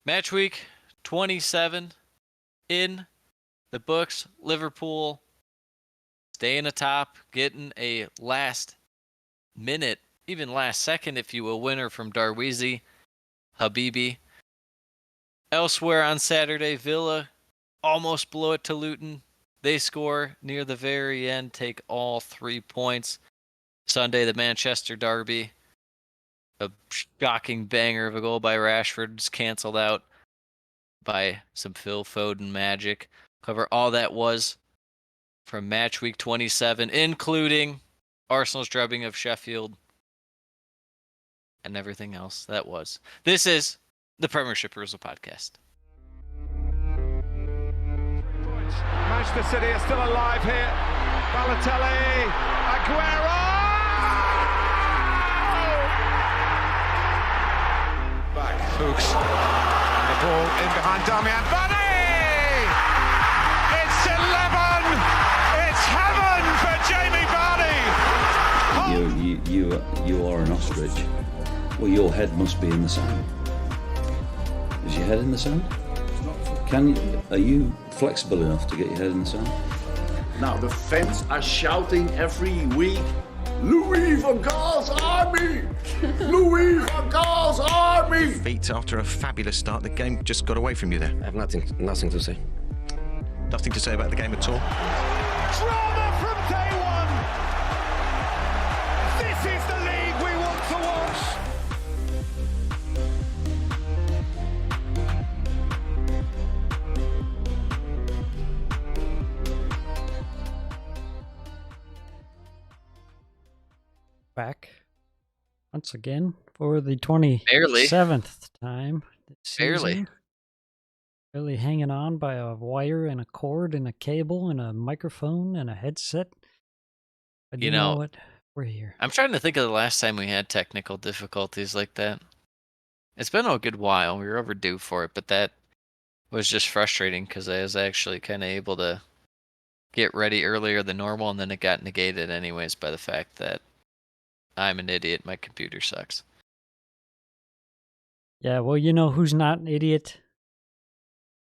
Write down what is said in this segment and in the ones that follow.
Matchweek 27 in the books. Liverpool staying atop, getting a last minute, even last second, if you will, winner from Darweezy Habibi. Elsewhere on Saturday, Villa almost blow it to Luton. They score near the very end, take all 3 points. Sunday, the Manchester Derby. A shocking banger of a goal by Rashford is canceled out by some Phil Foden magic. Cover all that was from match week 27, including Arsenal's drubbing of Sheffield and everything else that was. This is the Premiership Perusal Podcast. Manchester City are still alive here. Balotelli, Aguero! Back, Fuchs, and the ball in behind Damian Vardy! It's 11! It's heaven for Jamie Vardy! You are an ostrich. Well, your head must be in the sand. Is your head in the sand? Are you flexible enough to get your head in the sand? Now the fans are shouting every week, Louis van Gaal's army! Louis van Gaal's army! Feet after a fabulous start, the game just got away from you there. I have nothing to say. Nothing to say about the game at all. Drama from day one! This is the league we want to watch! Back once again for the 27th time this season. Barely hanging on by a wire and a cord and a cable and a microphone and a headset. But you know what? We're here. I'm trying to think of the last time we had technical difficulties like that. It's been a good while. We were overdue for it, but that was just frustrating because I was actually kind of able to get ready earlier than normal, and then it got negated anyways by the fact that I'm an idiot. My computer sucks. Yeah, well, you know who's not an idiot?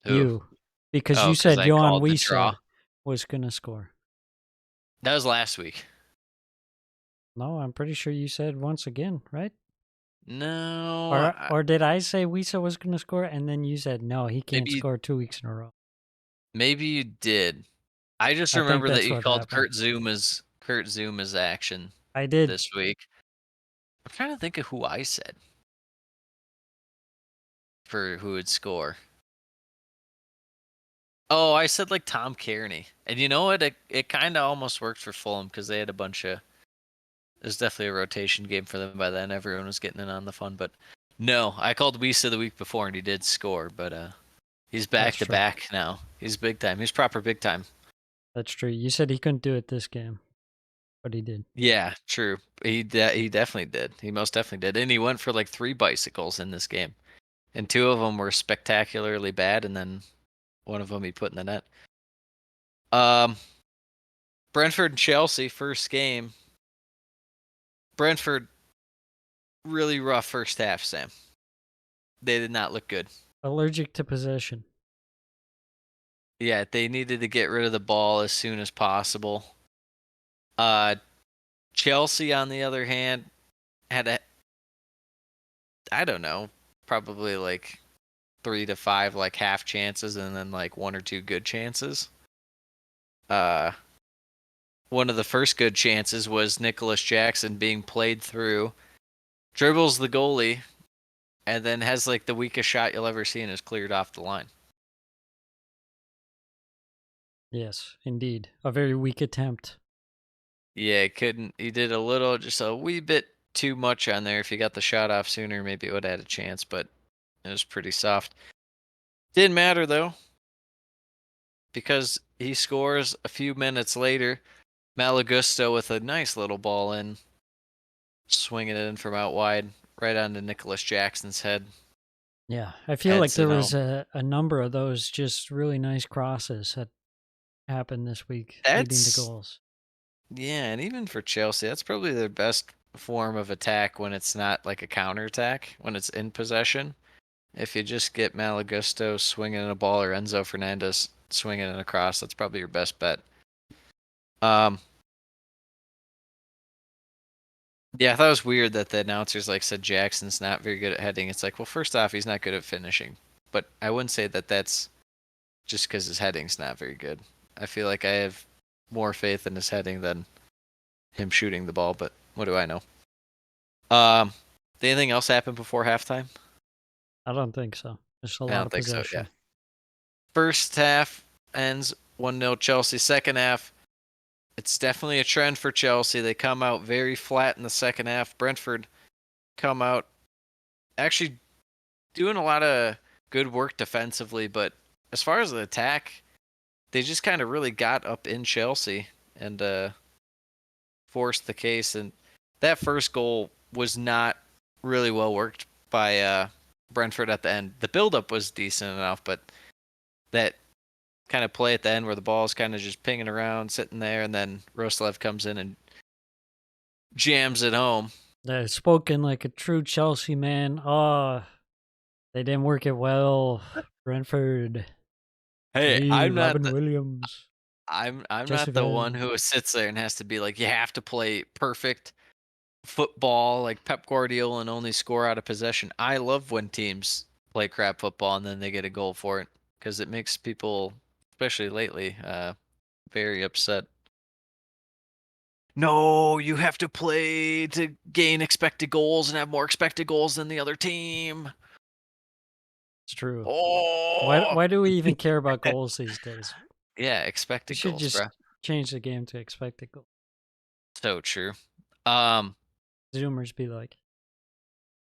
Who? You. Because you said Johan Wiese was going to score. That was last week. No, I'm pretty sure you said once again, right? No. Or did I say Wiese was going to score, and then you said, no, he can't score 2 weeks in a row? Maybe you did. I just remember that you called Kurt Zouma's action. I did. This week. I'm trying to think of who I said for who would score. Oh, I said like Tom Kearney. And you know what? It kind of almost worked for Fulham because they had a bunch of... It was definitely a rotation game for them by then. Everyone was getting in on the fun. But no, I called Wiese the week before and he did score. But he's back to back now. He's big time. He's proper big time. That's true. You said he couldn't do it this game. But he did. Yeah, true. He definitely did. He most definitely did. And he went for like 3 bicycles in this game. And 2 of them were spectacularly bad, and then one of them he put in the net. Brentford and Chelsea, first game. Brentford, really rough first half, Sam. They did not look good. Allergic to possession. Yeah, they needed to get rid of the ball as soon as possible. Chelsea, on the other hand, had probably like 3 to 5 like half chances and then like 1 or 2 good chances. One of the first good chances was Nicholas Jackson being played through, dribbles the goalie, and then has like the weakest shot you'll ever see and is cleared off the line. Yes, indeed. A very weak attempt. Yeah, he did just a wee bit too much on there. If he got the shot off sooner, maybe it would have had a chance, but it was pretty soft. Didn't matter, though, because he scores a few minutes later. Malagusto with a nice little ball in, swinging it in from out wide, right onto Nicholas Jackson's head. Yeah, I feel like there was a number of those just really nice crosses that happened this week leading to goals. Yeah, and even for Chelsea, that's probably their best form of attack when it's not like a counterattack, when it's in possession. If you just get Malagusto swinging in a ball or Enzo Fernandez swinging in a cross, that's probably your best bet. Yeah, I thought it was weird that the announcers said Jackson's not very good at heading. It's like, well, first off, he's not good at finishing, but I wouldn't say that that's just because his heading's not very good. I feel like I have more faith in his heading than him shooting the ball, but what do I know? Did anything else happen before halftime? I don't think so. There's a I lot don't of think so, possession. yeah. First half ends 1-0 Chelsea. Second half, it's definitely a trend for Chelsea. They come out very flat in the second half. Brentford come out actually doing a lot of good work defensively, but as far as the attack, they just kind of really got up in Chelsea and forced the case. And that first goal was not really well worked by Brentford at the end. The build-up was decent enough, but that kind of play at the end where the ball is kind of just pinging around, sitting there, and then Roslev comes in and jams it home. Spoken like a true Chelsea man. Oh, they didn't work it well. Brentford. Hey, I'm not Robin the Williams. I'm Jesse not the one Van. who sits there and has to be like, you have to play perfect football like Pep Guardiola and only score out of possession. I love when teams play crap football and then they get a goal for it because it makes people, especially lately, very upset. No, you have to play to gain expected goals and have more expected goals than the other team. It's true. Oh, Why do we even care about goals these days? yeah, We expected should goals, bro. just change the game to expected goals. So true. Zoomers be like,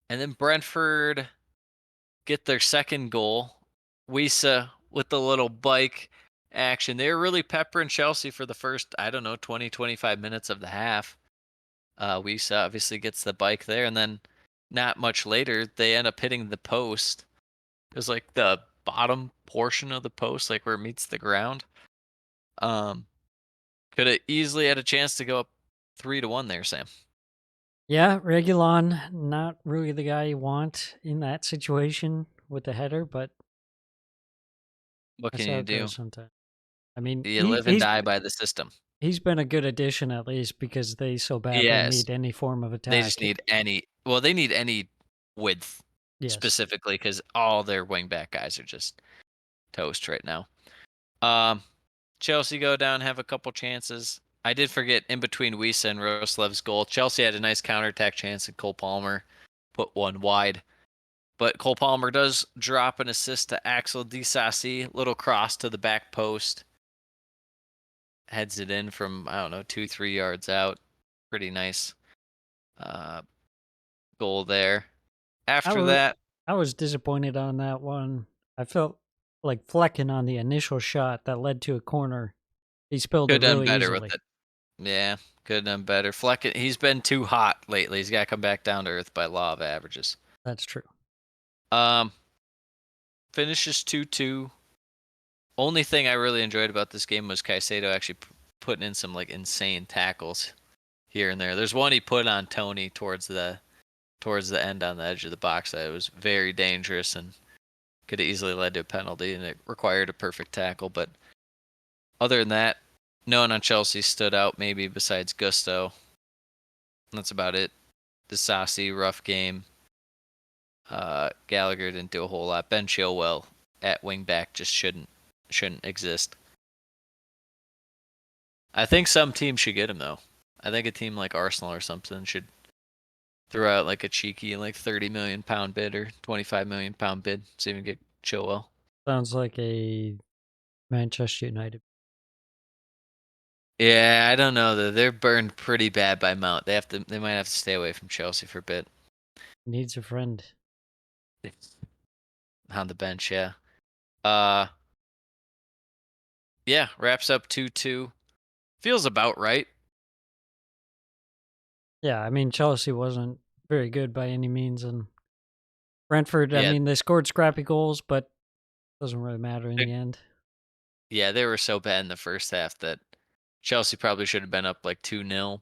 And then Brentford get their second goal. Wisa with the little bike action. They were really peppering Chelsea for the first, I don't know, 20, 25 minutes of the half. Wisa obviously gets the bike there, and then not much later, they end up hitting the post. It was like the bottom portion of the post, like where it meets the ground. Could have easily had a chance to go up 3-1 there, Sam. yeah, Regulon, not really the guy you want in that situation with the header, but What that's can how you it do? goes sometimes. I mean, You live and die by the system. he's been a good addition at least because they so badly Yes. need any form of They just attack. need they need any width Yes. specifically because all their wingback guys are just toast right now. Um, Chelsea go down, have a couple chances. I did forget in between Wisa and Roslev's goal. Chelsea had a nice counterattack chance, and Cole Palmer put one wide. But Cole Palmer does drop an assist to Axel Disasi, little cross to the back post. Heads it in from, I don't know, 2-3 yards out. Pretty nice goal there. After that, I was disappointed on that one. I felt like Flecken on the initial shot that led to a corner. He spilled it could have done really better easily. with it. Yeah, could have done better. Fleck, he's been too hot lately. He's got to come back down to earth by law of averages. That's true. Finishes 2-2. Only thing I really enjoyed about this game was Caicedo actually putting in some insane tackles here and there. There's one he put on Tony towards the end on the edge of the box that was very dangerous and could have easily led to a penalty, and it required a perfect tackle. But other than that, no one on Chelsea stood out maybe besides Gusto. That's about it. The Saucy, rough game. Gallagher didn't do a whole lot. Ben Chilwell at wingback just shouldn't exist. I think some team should get him though. I think a team like Arsenal or something should throw out a cheeky £30 million bid or £25 million bid so even get Chilwell. Sounds like a Manchester United. Yeah, I don't know though. They're burned pretty bad by Mount. They might have to stay away from Chelsea for a bit. Needs a friend. On the bench, yeah. Yeah, wraps up 2-2. Feels about right. Yeah, I mean Chelsea wasn't very good by any means, and Brentford. I Yeah. mean they scored scrappy goals, but doesn't really matter in the end. Yeah, they were so bad in the first half that Chelsea probably should have been up 2-0.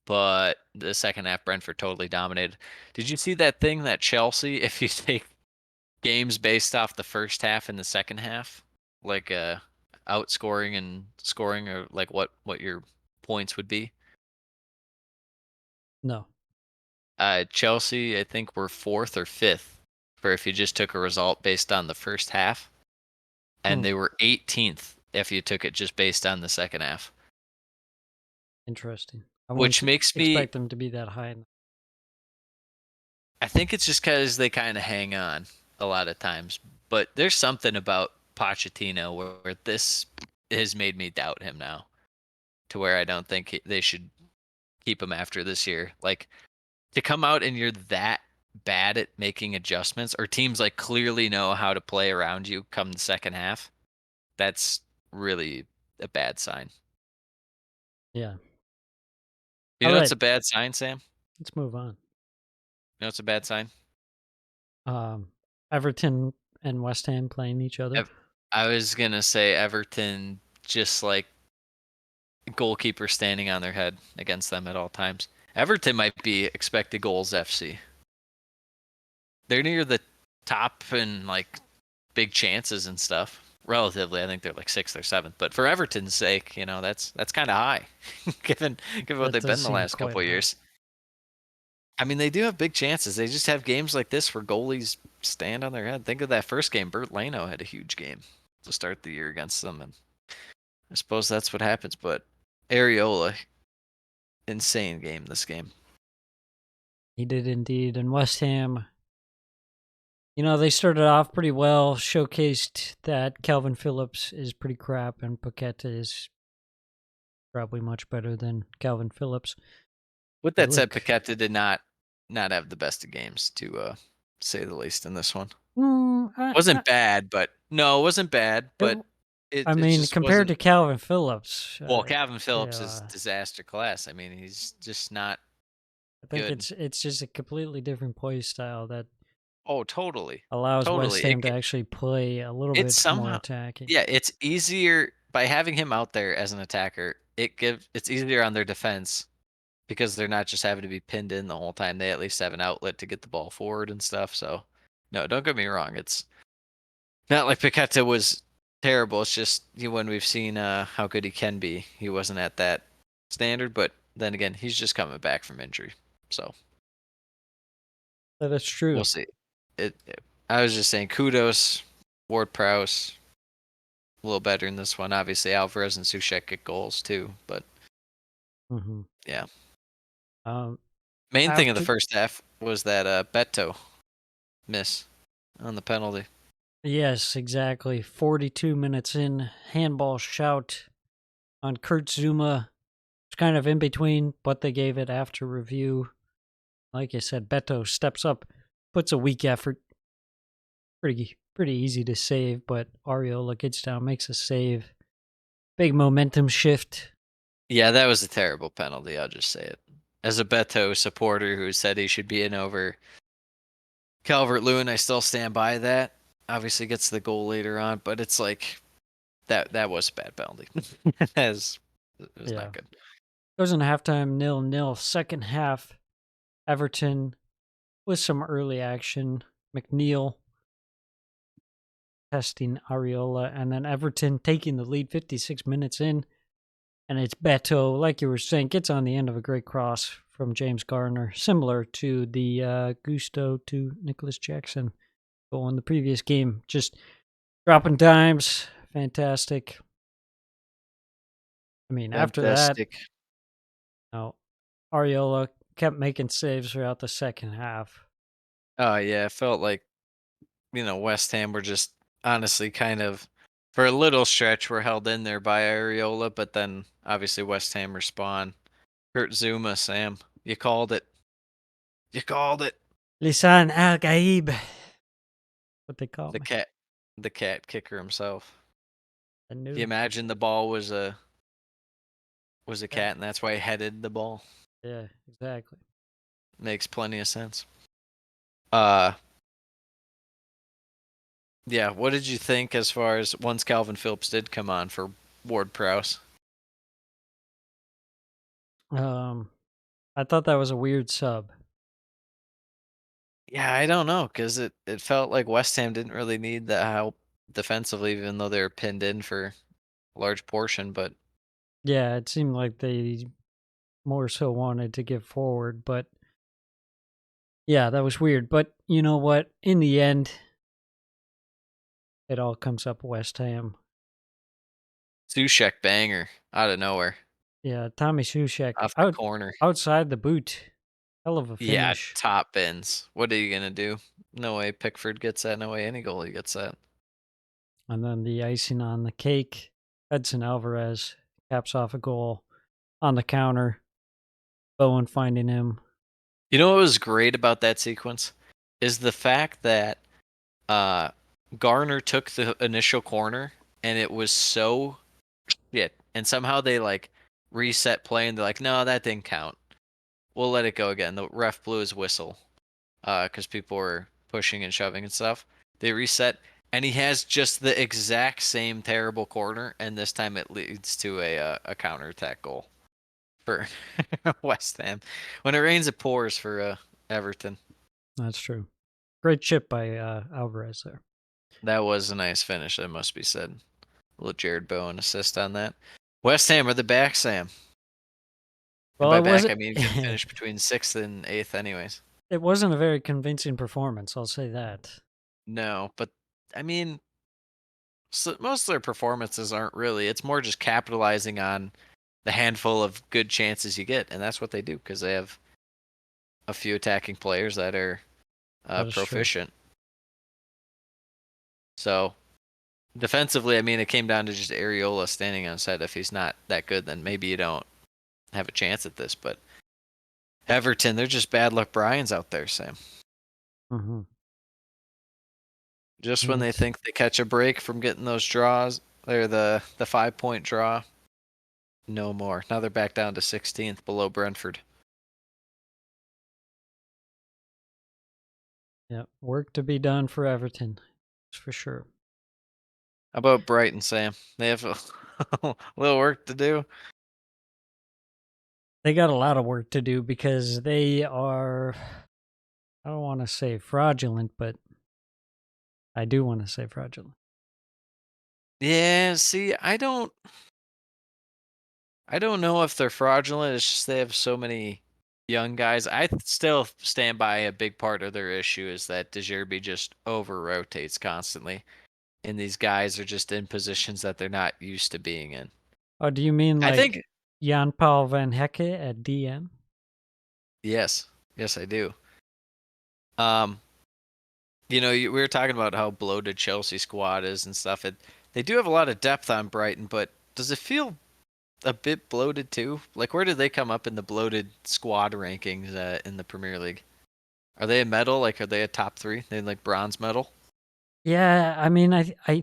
But the second half, Brentford totally dominated. Did you see that thing that Chelsea, if you take games based off the first half and the second half, like outscoring and scoring, or like what your points would be? No. Chelsea, I think, were 4th or 5th for if you just took a result based on the first half, and they were 18th if you took it just based on the second half. Interesting. Which makes me expect them to be that high. I think it's just because they kind of hang on a lot of times. But there's something about Pochettino where this has made me doubt him now, to where I don't think they should keep him after this year. Like, to come out and you're that bad at making adjustments, or teams like clearly know how to play around you come the second half, that's really a bad sign. Yeah. You know what's a bad sign, Sam? Let's move on. You know what's a bad sign? Everton and West Ham playing each other. I was going to say Everton, just like goalkeeper standing on their head against them at all times. Everton might be expected goals FC. They're near the top in like big chances and stuff. Relatively, I think they're like 6th or 7th. But for Everton's sake, that's kind of high, given what they've been the last couple of years. I mean, they do have big chances. They just have games like this where goalies stand on their head. Think of that first game. Bert Leno had a huge game to start the year against them, and I suppose that's what happens. But Areola, insane game this game. He did indeed. And West Ham, they started off pretty well, showcased that Calvin Phillips is pretty crap and Paqueta is probably much better than Calvin Phillips. With that said, Paqueta did not have the best of games, to say the least, in this one. Wasn't bad, but no, it wasn't bad. But compared to Calvin Phillips. Well, Calvin Phillips is disaster class. I mean, he's just not. I think it's just a completely different play style that. Oh, totally. Allows West Ham to actually play a little bit more attacking. Yeah, it's easier by having him out there as an attacker. It's easier on their defense because they're not just having to be pinned in the whole time. They at least have an outlet to get the ball forward and stuff. So, no, don't get me wrong. It's not like Paqueta was terrible. It's just when we've seen how good he can be, he wasn't at that standard. But then again, he's just coming back from injury. So that is true. We'll see. I was just saying, kudos, Ward-Prowse, a little better in this one. Obviously, Alvarez and Soucek get goals too, but yeah. Main thing of the first half was that Beto miss on the penalty. Yes, exactly. 42 minutes in, handball shout on Kurt Zouma. It's kind of in between, but they gave it after review. Like I said, Beto steps up, puts a weak effort. Pretty easy to save, but Areola gets down, makes a save. Big momentum shift. Yeah, that was a terrible penalty, I'll just say it. As a Beto supporter who said he should be in over Calvert-Lewin, I still stand by that. Obviously gets the goal later on, but it's like that was a bad penalty. It was not good. Goes into halftime 0-0. Second half, Everton with some early action. McNeil testing Areola, and then Everton taking the lead 56 minutes in. And it's Beto, like you were saying, gets on the end of a great cross from James Garner, similar to the Gusto to Nicholas Jackson goal in the previous game. Just dropping dimes. Fantastic. I mean, after that, Areola kept making saves throughout the second half. Oh, yeah. It felt like, West Ham were just honestly kind of, for a little stretch, were held in there by Areola, but then obviously West Ham respond. Kurt Zouma, Sam, you called it. You called it. Lisan Al Gaib. What they call the cat kicker himself. Do you imagine the ball was a cat, and that's why he headed the ball? Yeah, exactly. Makes plenty of sense. Yeah, what did you think as far as once Calvin Phillips did come on for Ward-Prowse? I thought that was a weird sub. Yeah, I don't know because it felt like West Ham didn't really need that help defensively, even though they were pinned in for a large portion. But Yeah, it seemed like they more so wanted to get forward, but yeah, that was weird. But you know what? In the end, it all comes up West Ham. Sushek banger out of nowhere Yeah, Tommy Sushek off the corner. outside the boot. Hell of a Yeah, finish. top bins. What are you gonna do? No way Pickford gets that. No way any goalie gets that. And then the icing on the cake, Edson Alvarez caps off a goal on the counter. Bowen finding him. You know what was great about that sequence is the fact that uh, Garner took the initial corner and it was so shit, and somehow they like reset play and they're like, no, that didn't count. We'll let it go again. The ref blew his whistle because people were pushing and shoving and stuff. They reset, and he has just the exact same terrible corner, and this time it leads to a counterattack goal for West Ham. When it rains, it pours for Everton. That's true. Great chip by Alvarez there. That was a nice finish, that must be said. A little Jared Bowen assist on that. West Ham are the back, Sam. Well, And it by back, wasn't. I mean can finish between 6th and 8th anyways. It wasn't a very convincing performance. I'll say that. No, but I mean, most of their performances aren't really. It's more just capitalizing on the handful of good chances you get, and that's what they do because they have a few attacking players that are That is true. proficient. So defensively, I mean, it came down to just Areola standing on his head. If he's not that good, then maybe you don't have a chance at this. But Everton, they're just bad luck Brian's out there, Sam. Mm-hmm. Just when they think they catch a break from getting those draws, or the 5-point draw, no more. Now they're back down to 16th below Brentford. Yeah, work to be done for Everton. That's for sure. How about Brighton, Sam? They have a little work to do. They got a lot of work to do because they are, I don't want to say fraudulent, but I do want to say fraudulent. Yeah, see, I don't know if they're fraudulent. It's just they have so many young guys. I still stand by a big part of their issue is that De Zerbi just over rotates constantly, and these guys are just in positions that they're not used to being in. Oh, do you mean I like think Jan Paul van Hecke at DM? yes, I do. You know, we were talking about how bloated Chelsea squad is and stuff. They do have a lot of depth on Brighton, but does it feel a bit bloated too? Like, where do they come up in the bloated squad rankings in the Premier League? Are they a medal? Like, are they a top 3? They like bronze medal? Yeah, I mean, I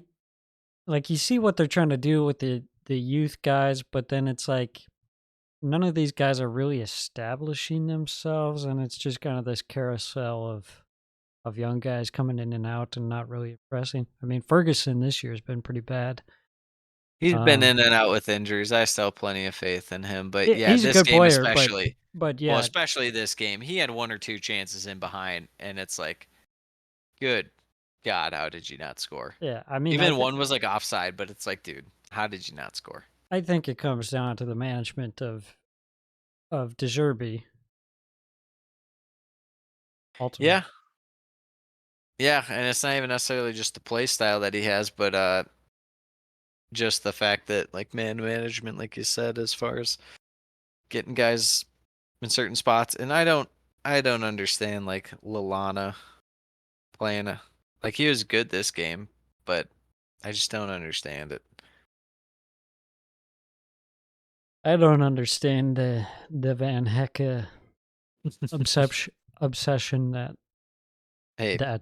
like you see what they're trying to do with the youth guys, but then it's like none of these guys are really establishing themselves, and it's just kind of this carousel of young guys coming in and out and not really impressing. I mean, Ferguson this year has been pretty bad. He's been in and out with injuries. I still have plenty of faith in him, but yeah, he's a this good game player, especially. but Well, yeah, especially this game, he had 1 or 2 chances in behind, and it's like, good God, how did you not score? yeah. I mean, Even one was like offside, but it's like, dude, how did you not score? I think it comes down to the management of De Zerbi. Ultimately. Yeah. Yeah, and it's not even necessarily just the play style that he has, but just the fact that like man management, like you said, as far as getting guys in certain spots. And I don't understand like Lallana playing like he was good this game, but I just don't understand it. I don't understand the Van Hecke obsession that Hey, De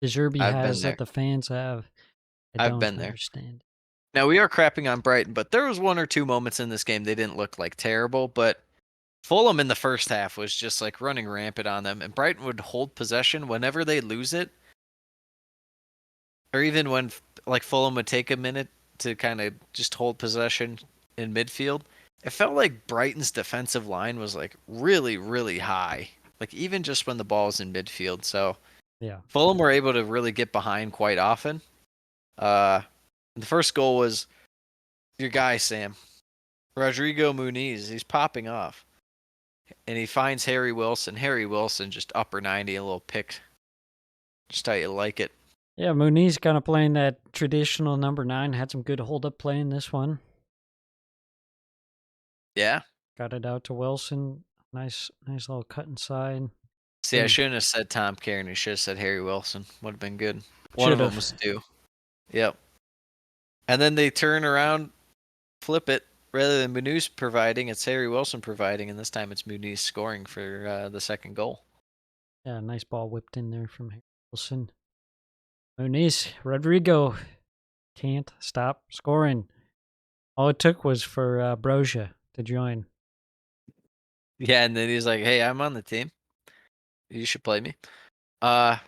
Zerbi I've been has there. that the fans have. I I've don't been there. understand. Now we are crapping on Brighton, but there was 1 or 2 moments in this game they didn't look like terrible, but Fulham in the first half was just like running rampant on them, and Brighton would hold possession whenever they lose it, or even when like Fulham would take a minute to kind of just hold possession in midfield. It felt like Brighton's defensive line was like really, really high, like even just when the ball was in midfield. So Yeah. Fulham were able to really get behind quite often. The first goal was your guy, Sam. Rodrigo Muniz. He's popping off. And he finds Harry Wilson. Harry Wilson just upper 90, a little pick. Just how you like it. Yeah, Muniz kind of playing that traditional number 9. Had some good hold-up play in this one. Yeah. Got it out to Wilson. Nice little cut inside. See, I shouldn't have said Tom Cairney. Should have said Harry Wilson. Would have been good. One Should've. of them was due. Yep. And then they turn around, flip it. Rather than Muniz providing, it's Harry Wilson providing, and this time it's Muniz scoring for the second goal. Yeah, nice ball whipped in there from Harry Wilson. Muniz, Rodrigo can't stop scoring. All it took was for Broja to join. Yeah, and then he's like, "Hey, I'm on the team. You should play me." Yeah,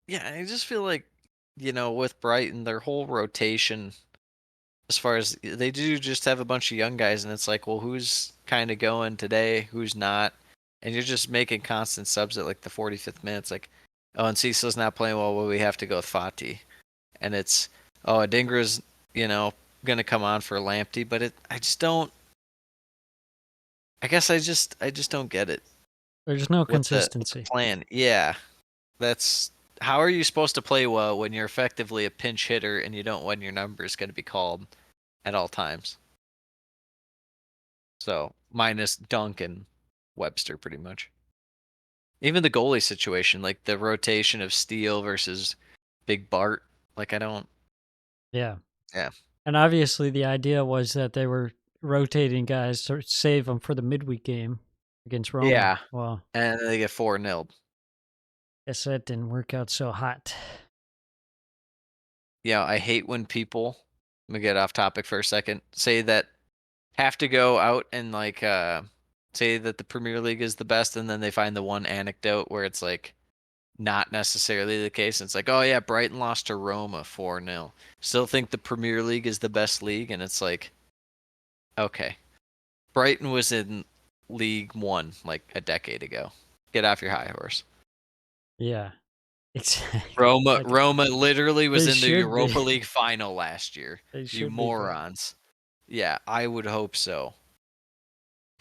I just feel like, with Brighton, their whole rotation, as far as they do just have a bunch of young guys, and it's like, well, who's kind of going today, who's not, and you're just making constant subs at like the 45th minute. It's like, oh, and Cecil's not playing well we have to go with Fati, and it's, oh, Adingra's gonna come on for Lamptey, but I just don't. I guess I just don't get it. There's no With consistency. the plan. Yeah, that's how are you supposed to play well when you're effectively a pinch hitter and you don't when your number is going to be called at all times. So minus Dunk and Webster, pretty much. Even the goalie situation, like the rotation of Steele versus Big Bart, like I don't. Yeah. Yeah. And obviously the idea was that they were rotating guys to save them for the midweek game against Roma. Yeah. Well, And they get 4-0. guess that didn't work out so hot. Yeah, I hate when people, let me get off topic for a second, say that have to go out and say that the Premier League is the best, and then they find the one anecdote where it's like not necessarily the case. And it's like, oh yeah, Brighton lost to Roma 4-0. Still think the Premier League is the best league, and it's like, okay, Brighton was in League One like a decade ago. Get off your high horse. Yeah. Exactly. Roma literally was They in the should Europa be. League final last year. They You should be, morons. Yeah, I would hope so.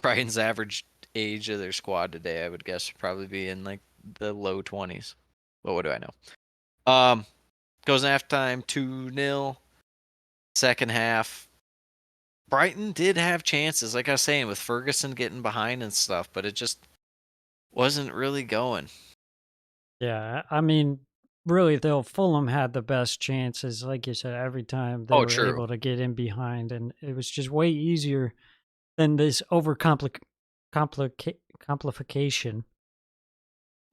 Brighton's average age of their squad today, I would guess, would probably be in like the low 20s. But what do I know? Goes in halftime 2-0. Second half, Brighton did have chances, like I was saying, with Ferguson getting behind and stuff, but it just wasn't really going. Yeah, I mean, really, though, Fulham had the best chances, like you said, every time they were true. able to get in behind, and it was just way easier than this complication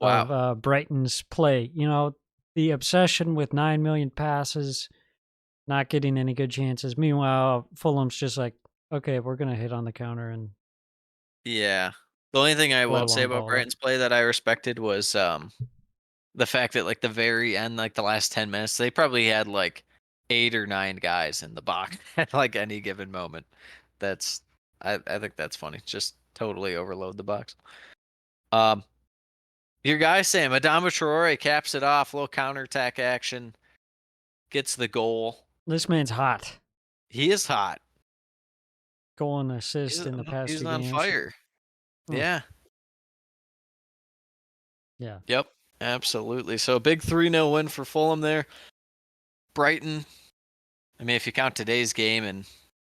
Wow. of Brighton's play. The obsession with 9 million passes, not getting any good chances. Meanwhile, Fulham's just like, okay, we're going to hit on the counter. And Yeah. The only thing I Play a will say long about ball up. Brighton's play that I respected was the fact that like the very end, like the last 10 minutes, they probably had like 8 or 9 guys in the box at like any given moment. I think that's funny. Just totally overload the box. Your guy Sam Adama Traore caps it off, little counterattack action, gets the goal. This man's hot. He is hot. Goal and assist in the past He's 2 on games. fire. Yeah. Yeah. Yep. Absolutely. So a big 3-0 win for Fulham there. Brighton, I mean, if you count today's game and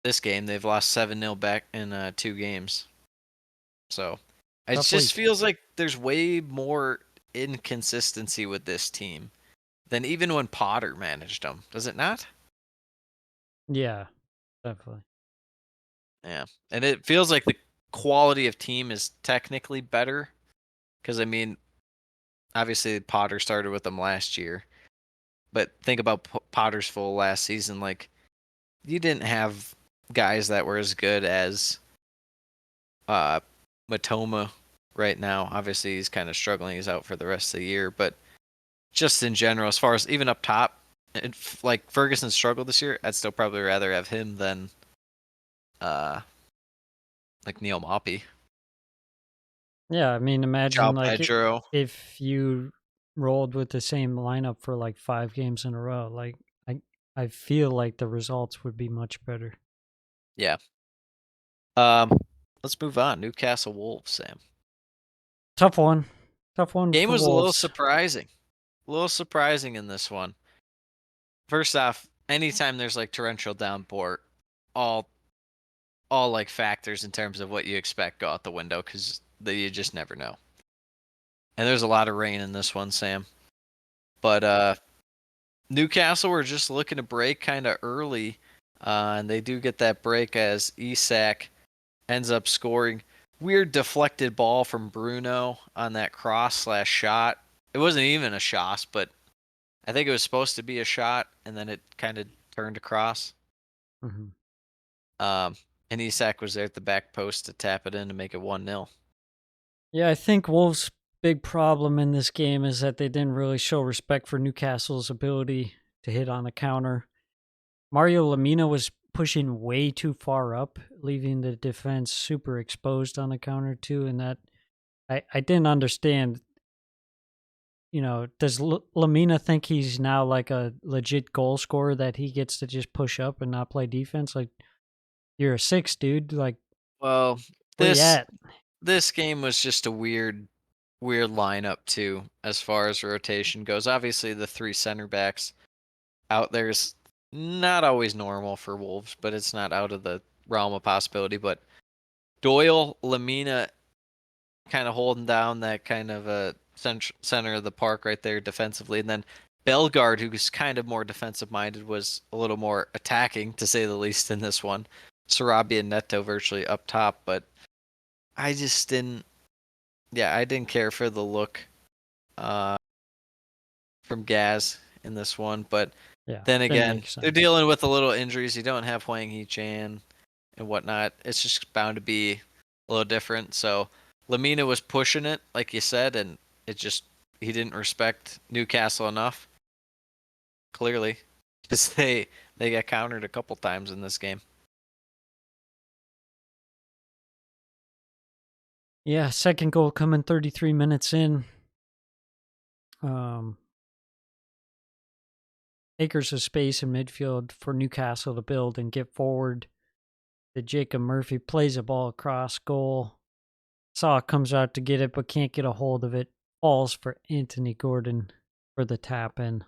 this game, they've lost 7-0 back in 2 games. So it just feels like there's way more inconsistency with this team than even when Potter managed them. Does it not? Yeah, definitely. Yeah. And it feels like the quality of team is technically better. Because, I mean, obviously Potter started with them last year. But think about Potter's full last season. Like, you didn't have guys that were as good as Matoma right now. Obviously, he's kind of struggling. He's out for the rest of the year. But just in general, as far as even up top, like Ferguson struggled this year, I'd still probably rather have him than like Neil Maupay. Yeah, I mean, imagine like Pedro. if you rolled with the same lineup for like 5 games in a row. Like I feel like the results would be much better. Yeah. Let's move on. Newcastle Wolves, Sam. Tough one. Tough one Game for was a little Wolves. surprising. A little surprising in this one. First off, anytime there's like torrential downpour, all like factors in terms of what you expect go out the window because you just never know. And there's a lot of rain in this one, Sam. But Newcastle were just looking to break kind of early, and they do get that break as Isak ends up scoring. Weird deflected ball from Bruno on that cross/shot. It wasn't even a shot, but I think it was supposed to be a shot, and then it kind of turned across. Mm-hmm. And Isak was there at the back post to tap it in to make it 1-0. Yeah, I think Wolves' big problem in this game is that they didn't really show respect for Newcastle's ability to hit on the counter. Mario Lemina was pushing way too far up, leaving the defense super exposed on the counter too, and that I didn't understand. You know, does Lemina think he's now like a legit goal scorer that he gets to just push up and not play defense? Like, you're a 6, dude. Like, Well, where you this at? this game was just a weird lineup too, as far as rotation goes. Obviously, the 3 center backs out there's not always normal for Wolves, but it's not out of the realm of possibility. But Doyle, Lamina, kind of holding down that kind of a center of the park right there defensively, and then Bellegarde, who's kind of more defensive minded, was a little more attacking to say the least in this one. Sarabia and Neto virtually up top, but I just didn't. Yeah, I didn't care for the look uh, from Gaz in this one, but Yeah, then didn't again, make they're sense. dealing with a little injuries. You don't have Hwang Hee-chan and whatnot. It's just bound to be a little different. So Lamina was pushing it, like you said, and he didn't respect Newcastle enough. Clearly, because they got countered a couple times in this game. Yeah, second goal coming 33 minutes in. Acres of space in midfield for Newcastle to build and get forward. The Jacob Murphy plays a ball across goal. Saw comes out to get it, but can't get a hold of it. Falls for Anthony Gordon for the tap in.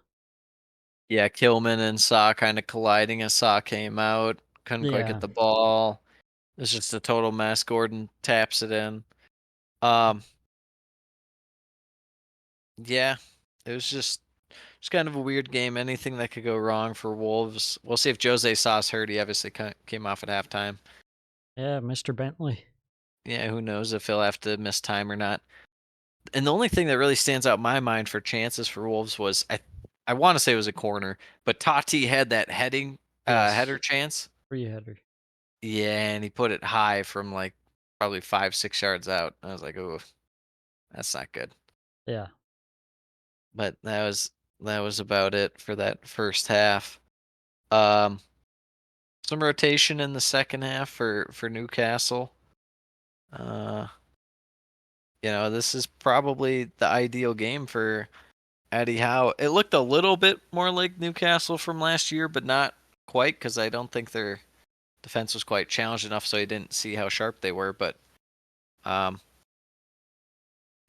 Yeah, Kilman and Saw kind of colliding as Saw came out. Couldn't quite get Yeah. the ball. It's just a total mess. Gordon taps it in. Yeah, it was just kind of a weird game. Anything that could go wrong for Wolves. We'll see if Jose Sauce hurt. He obviously came off at halftime. Yeah, Mr. Bentley. Yeah, who knows if he'll have to miss time or not. And the only thing that really stands out in my mind for chances for Wolves was I want to say it was a corner, but Tati had that header chance. Free header. Yeah, and he put it high from like probably 5-6 yards out. I was like, oh, that's not good. Yeah. But that was about it for that first half. Some rotation in the second half for Newcastle. This is probably the ideal game for Eddie Howe. It looked a little bit more like Newcastle from last year, but not quite because I don't think their defense was quite challenged enough, so I didn't see how sharp they were. But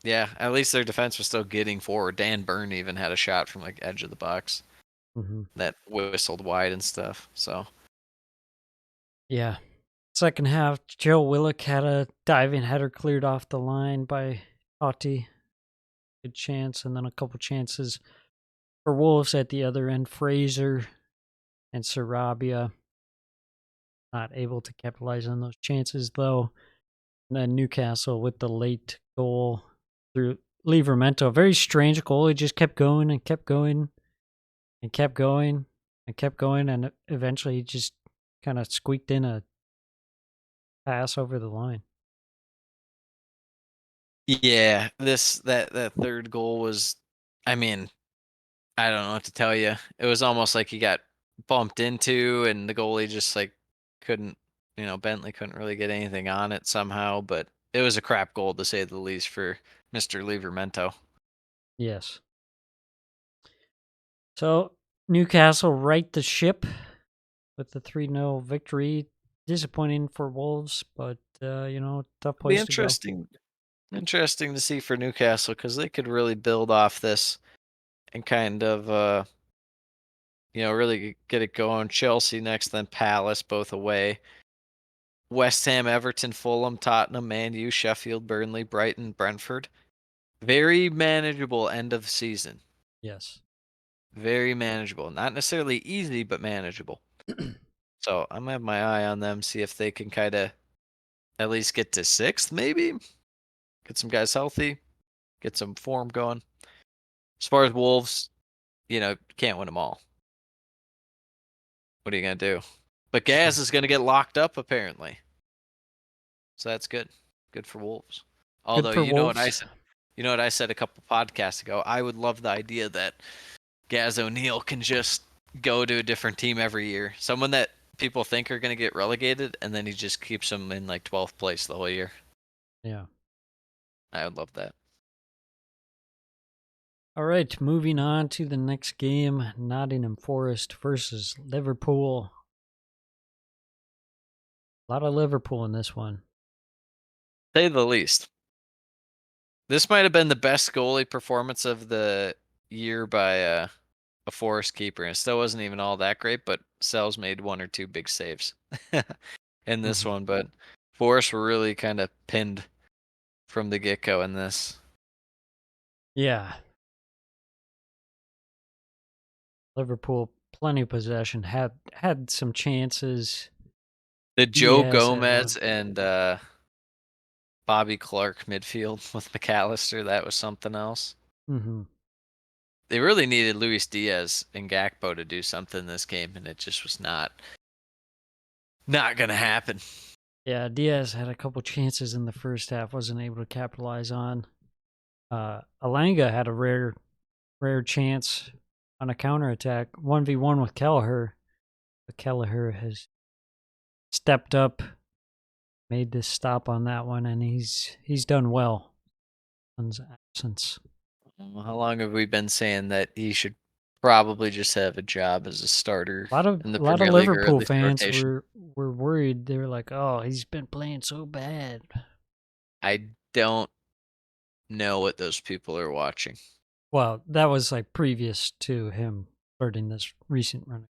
yeah, at least their defense was still getting forward. Dan Burn even had a shot from like edge of the box that whistled wide and stuff. So yeah. Second half, Joe Willock had a diving header cleared off the line by Totti. Good chance, and then a couple chances for Wolves at the other end. Fraser and Sarabia not able to capitalize on those chances, though. And then Newcastle with the late goal through Livramento. Very strange goal. He just kept going and kept going and kept going and kept going, and eventually he just kind of squeaked in a pass over the line. yeah, that third goal was, I mean, I don't know what to tell you. It was almost like he got bumped into, and the goalie just like couldn't, Bentley couldn't really get anything on it somehow. But it was a crap goal to say the least for Mr. Livramento. Yes. So Newcastle right the ship with the 3-0 victory. Disappointing for Wolves, but tough It'll be place to go. interesting to see for Newcastle because they could really build off this and kind of really get it going. Chelsea next, then Palace, both away. West Ham, Everton, Fulham, Tottenham, Man U, Sheffield, Burnley, Brighton, Brentford. Very manageable end of season. Yes. Very manageable. Not necessarily easy, but manageable. So I'm gonna have my eye on them, see if they can kind of at least get to 6th, maybe. Get some guys healthy, get some form going. As far as Wolves, can't win them all. What are you gonna do? But Gaz is gonna get locked up apparently, so that's good. Good for Wolves. Although for you know what I Wolves. said. You know what I said a couple podcasts ago. I would love the idea that Gaz O'Neill can just go to a different team every year. Someone that people think are gonna get relegated, and then he just keeps them in like 12th place the whole year. Yeah. I would love that. All right, moving on to the next game, Nottingham Forest versus Liverpool. A lot of Liverpool in this one. Say the least. This might have been the best goalie performance of the year by a Forest keeper. And it still wasn't even all that great, but Sells made 1 or 2 big saves in this one. But Forest were really kind of pinned from the get-go in this. Yeah. Liverpool, plenty of possession, had some chances. The Joe Diaz had Gomez one. and Bobby Clark midfield with McAllister, that was something else. Mm-hmm. They really needed Luis Diaz and Gakpo to do something in this game, and it just was not going to happen. Yeah, Diaz had a couple chances in the first half, wasn't able to capitalize on. Alanga had a rare chance on a counterattack, 1v1 with Kelleher. But Kelleher has stepped up, made this stop on that one, and he's done well in his absence. How long have we been saying that he should probably just have a job as a starter in the Premier League or at Liverpool least fans rotation? were worried. They were like, "Oh, he's been playing so bad." I don't know what those people are watching. Well, that was like previous to him starting this recent run.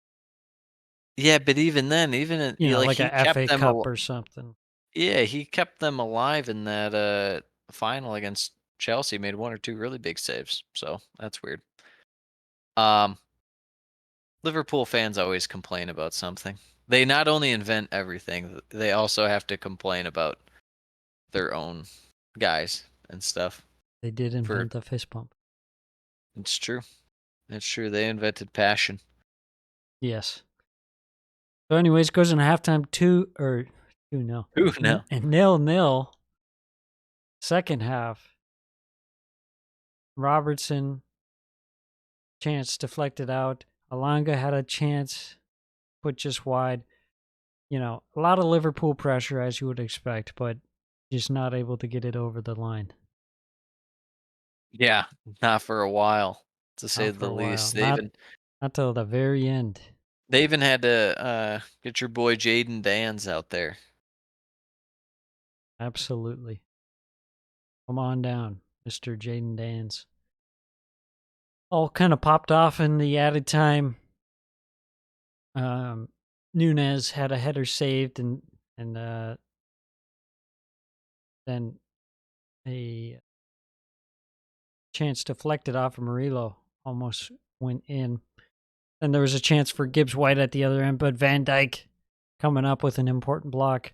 Yeah, but even then, Like he a kept FA them. Cup or something. Yeah, he kept them alive in that final against Chelsea. Made 1 or 2 really big saves, so that's weird. Liverpool fans always complain about something. They not only invent everything, they also have to complain about their own guys and stuff. They did invent the fist pump. It's true. It's true. They invented passion. Yes. So, anyways, goes in halftime 2-0. Ooh, no. And 0-0. Second half. Robertson, chance deflected out. Alanga had a chance, put just wide. A lot of Liverpool pressure, as you would expect, but just not able to get it over the line. Yeah, not for a while, to say Not for the a least. while. Not till the very end. They even had to get your boy Jaden Dans out there. Absolutely. Come on down, Mr. Jaden Dans. All kind of popped off in the added time. Nunez had a header saved, and then a chance deflected off of Murillo almost went in. Then there was a chance for Gibbs White at the other end, but Van Dijk coming up with an important block.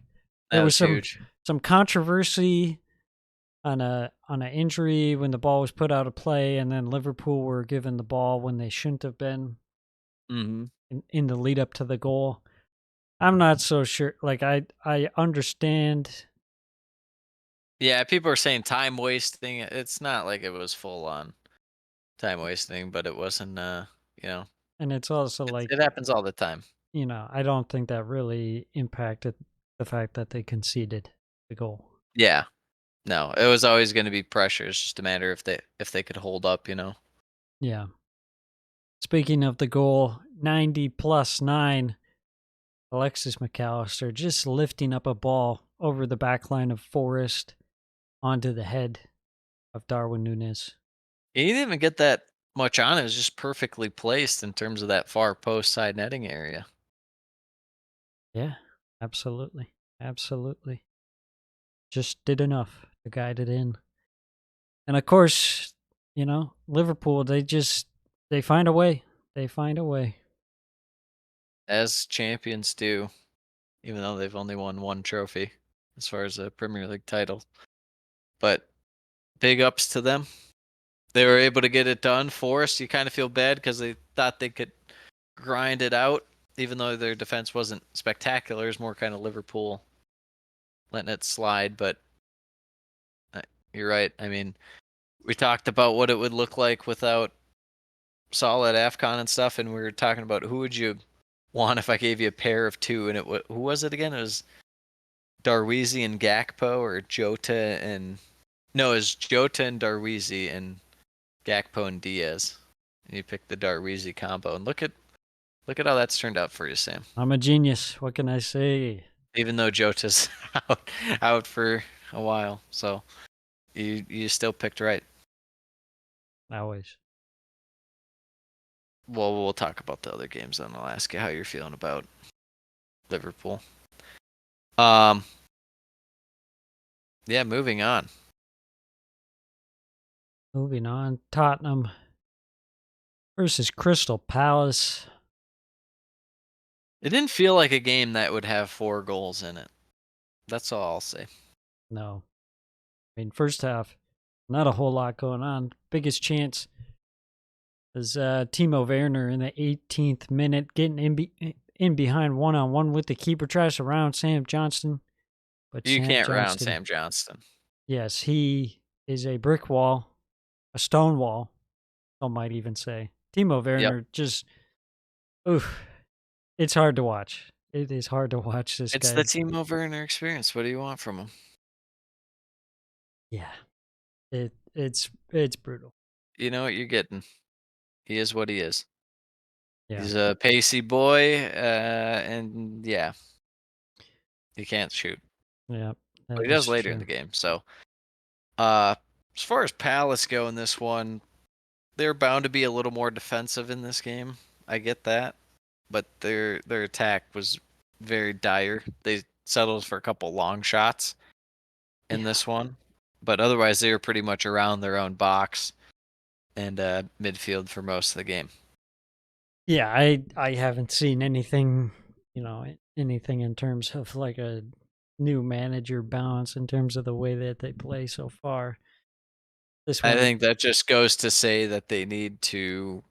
There was huge. Some controversy on a injury when the ball was put out of play, and then Liverpool were given the ball when they shouldn't have been. Mm-hmm. In the lead up to the goal. I'm not so sure. Like I understand. Yeah, people are saying time wasting. It's not like it was full on time wasting, but it wasn't. And it's also like it happens all the time. I don't think that really impacted the fact that they conceded the goal. Yeah, no, it was always going to be pressure. It's just a matter if they could hold up. Yeah. speaking of the goal, 90+9, Alexis McAllister just lifting up a ball over the back line of Forest onto the head of Darwin Núñez. He didn't even get that much on it. It was just perfectly placed in terms of that far post side netting area. Yeah, absolutely. Absolutely. Just did enough to guide it in. And of course, Liverpool, they find a way. They find a way. As champions do, even though they've only won one trophy as far as a Premier League title. But big ups to them. They were able to get it done. Forest, you kind of feel bad because they thought they could grind it out, even though their defense wasn't spectacular. It was more kind of Liverpool letting it slide. But you're right. I mean, we talked about what it would look like without solid AFCON and stuff, and we were talking about who would you want if I gave you a pair of two, and who was it again? It was Darweezy and Gakpo, or Jota and... No, it was Jota and Darweezy and Gakpo and Diaz. And you picked the Darweezy combo, and look at how that's turned out for you, Sam. I'm a genius. What can I say? Even though Jota's out for a while, so you still picked right. Always. Well, we'll talk about the other games, and I'll ask you how you're feeling about Liverpool. Yeah, moving on. Moving on. Tottenham versus Crystal Palace. It didn't feel like a game that would have 4 goals in it. That's all I'll say. No. I mean, first half, not a whole lot going on. Biggest chance is Timo Werner in the 18th minute, getting in behind one-on-one with the keeper, tries to round Sam Johnston. But You Sam can't round Johnston, Sam Johnston. Yes, he is a brick wall, a stone wall, some might even say. Timo Werner just, oof, it's hard to watch. It is hard to watch this It's guy. the Timo Werner experience. What do you want from him? Yeah, it's brutal. You know what you're getting. He is what he is. Yeah. He's a pacey boy, and yeah, he can't shoot. Yeah, But he does later in the game. So, as far as Palace go in this one, they're bound to be a little more defensive in this game. I get that, but their attack was very dire. They settled for a couple long shots in this one, but otherwise they were pretty much around their own box and midfield for most of the game. Yeah, I haven't seen anything, anything in terms of like a new manager bounce in terms of the way that they play so far. This one, I think that just goes to say that they need to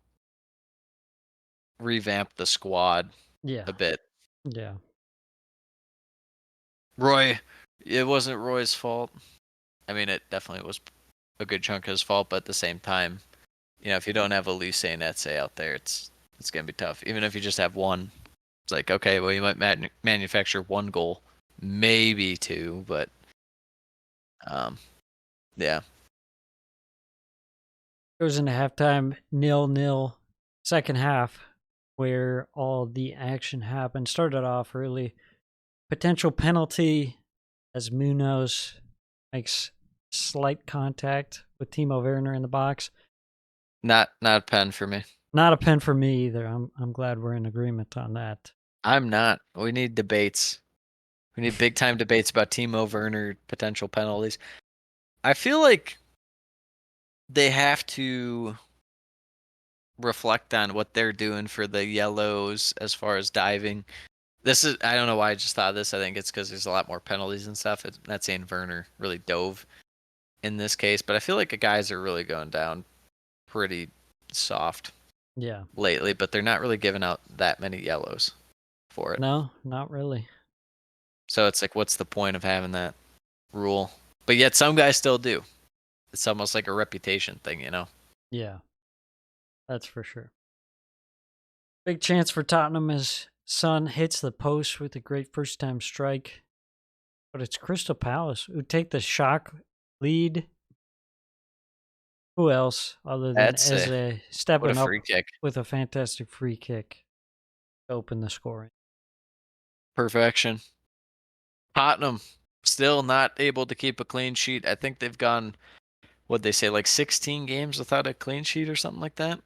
revamp the squad a bit. Yeah. Roy, it wasn't Roy's fault. I mean, it definitely was a good chunk of his fault, but at the same time, if you don't have Elise and Etse out there, it's going to be tough. Even if you just have one, it's like, okay, well, you might manufacture 1 goal, maybe 2, but yeah. Goes into halftime 0-0. Second half, where all the action happened, started off early. Potential penalty as Munoz makes slight contact with Timo Werner in the box. Not a pen for me. Not a pen for me either. I'm glad we're in agreement on that. I'm not. We need debates. We need big time debates about Timo Werner potential penalties. I feel like they have to reflect on what they're doing for the yellows as far as diving. I don't know why I just thought of this. I think it's because there's a lot more penalties and stuff. I'm not saying Werner really dove in this case, but I feel like the guys are really going down pretty soft lately, but they're not really giving out that many yellows for it. No, not really. So it's like, what's the point of having that rule? But yet some guys still do. It's almost like a reputation thing, Yeah, that's for sure. Big chance for Tottenham as Son hits the post with a great first-time strike. But it's Crystal Palace who take the shock lead Who else other than That's Eze what a stepping up free kick. with a fantastic free kick to open the scoring? Perfection. Tottenham still not able to keep a clean sheet. I think they've gone, what'd they say, like 16 games without a clean sheet or something like that?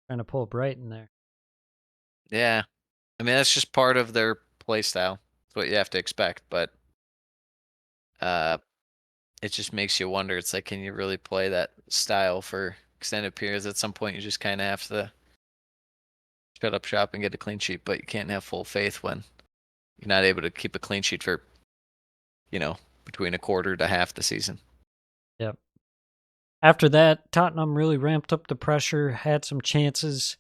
Trying to pull Brighton there. Yeah. I mean, that's just part of their play style. It's what you have to expect, but uh, it just makes you wonder. It's like, can you really play that style for extended periods? At some point, you just kind of have to shut up shop and get a clean sheet, but you can't have full faith when you're not able to keep a clean sheet for, between a quarter to half the season. Yep. After that, Tottenham really ramped up the pressure, had some chances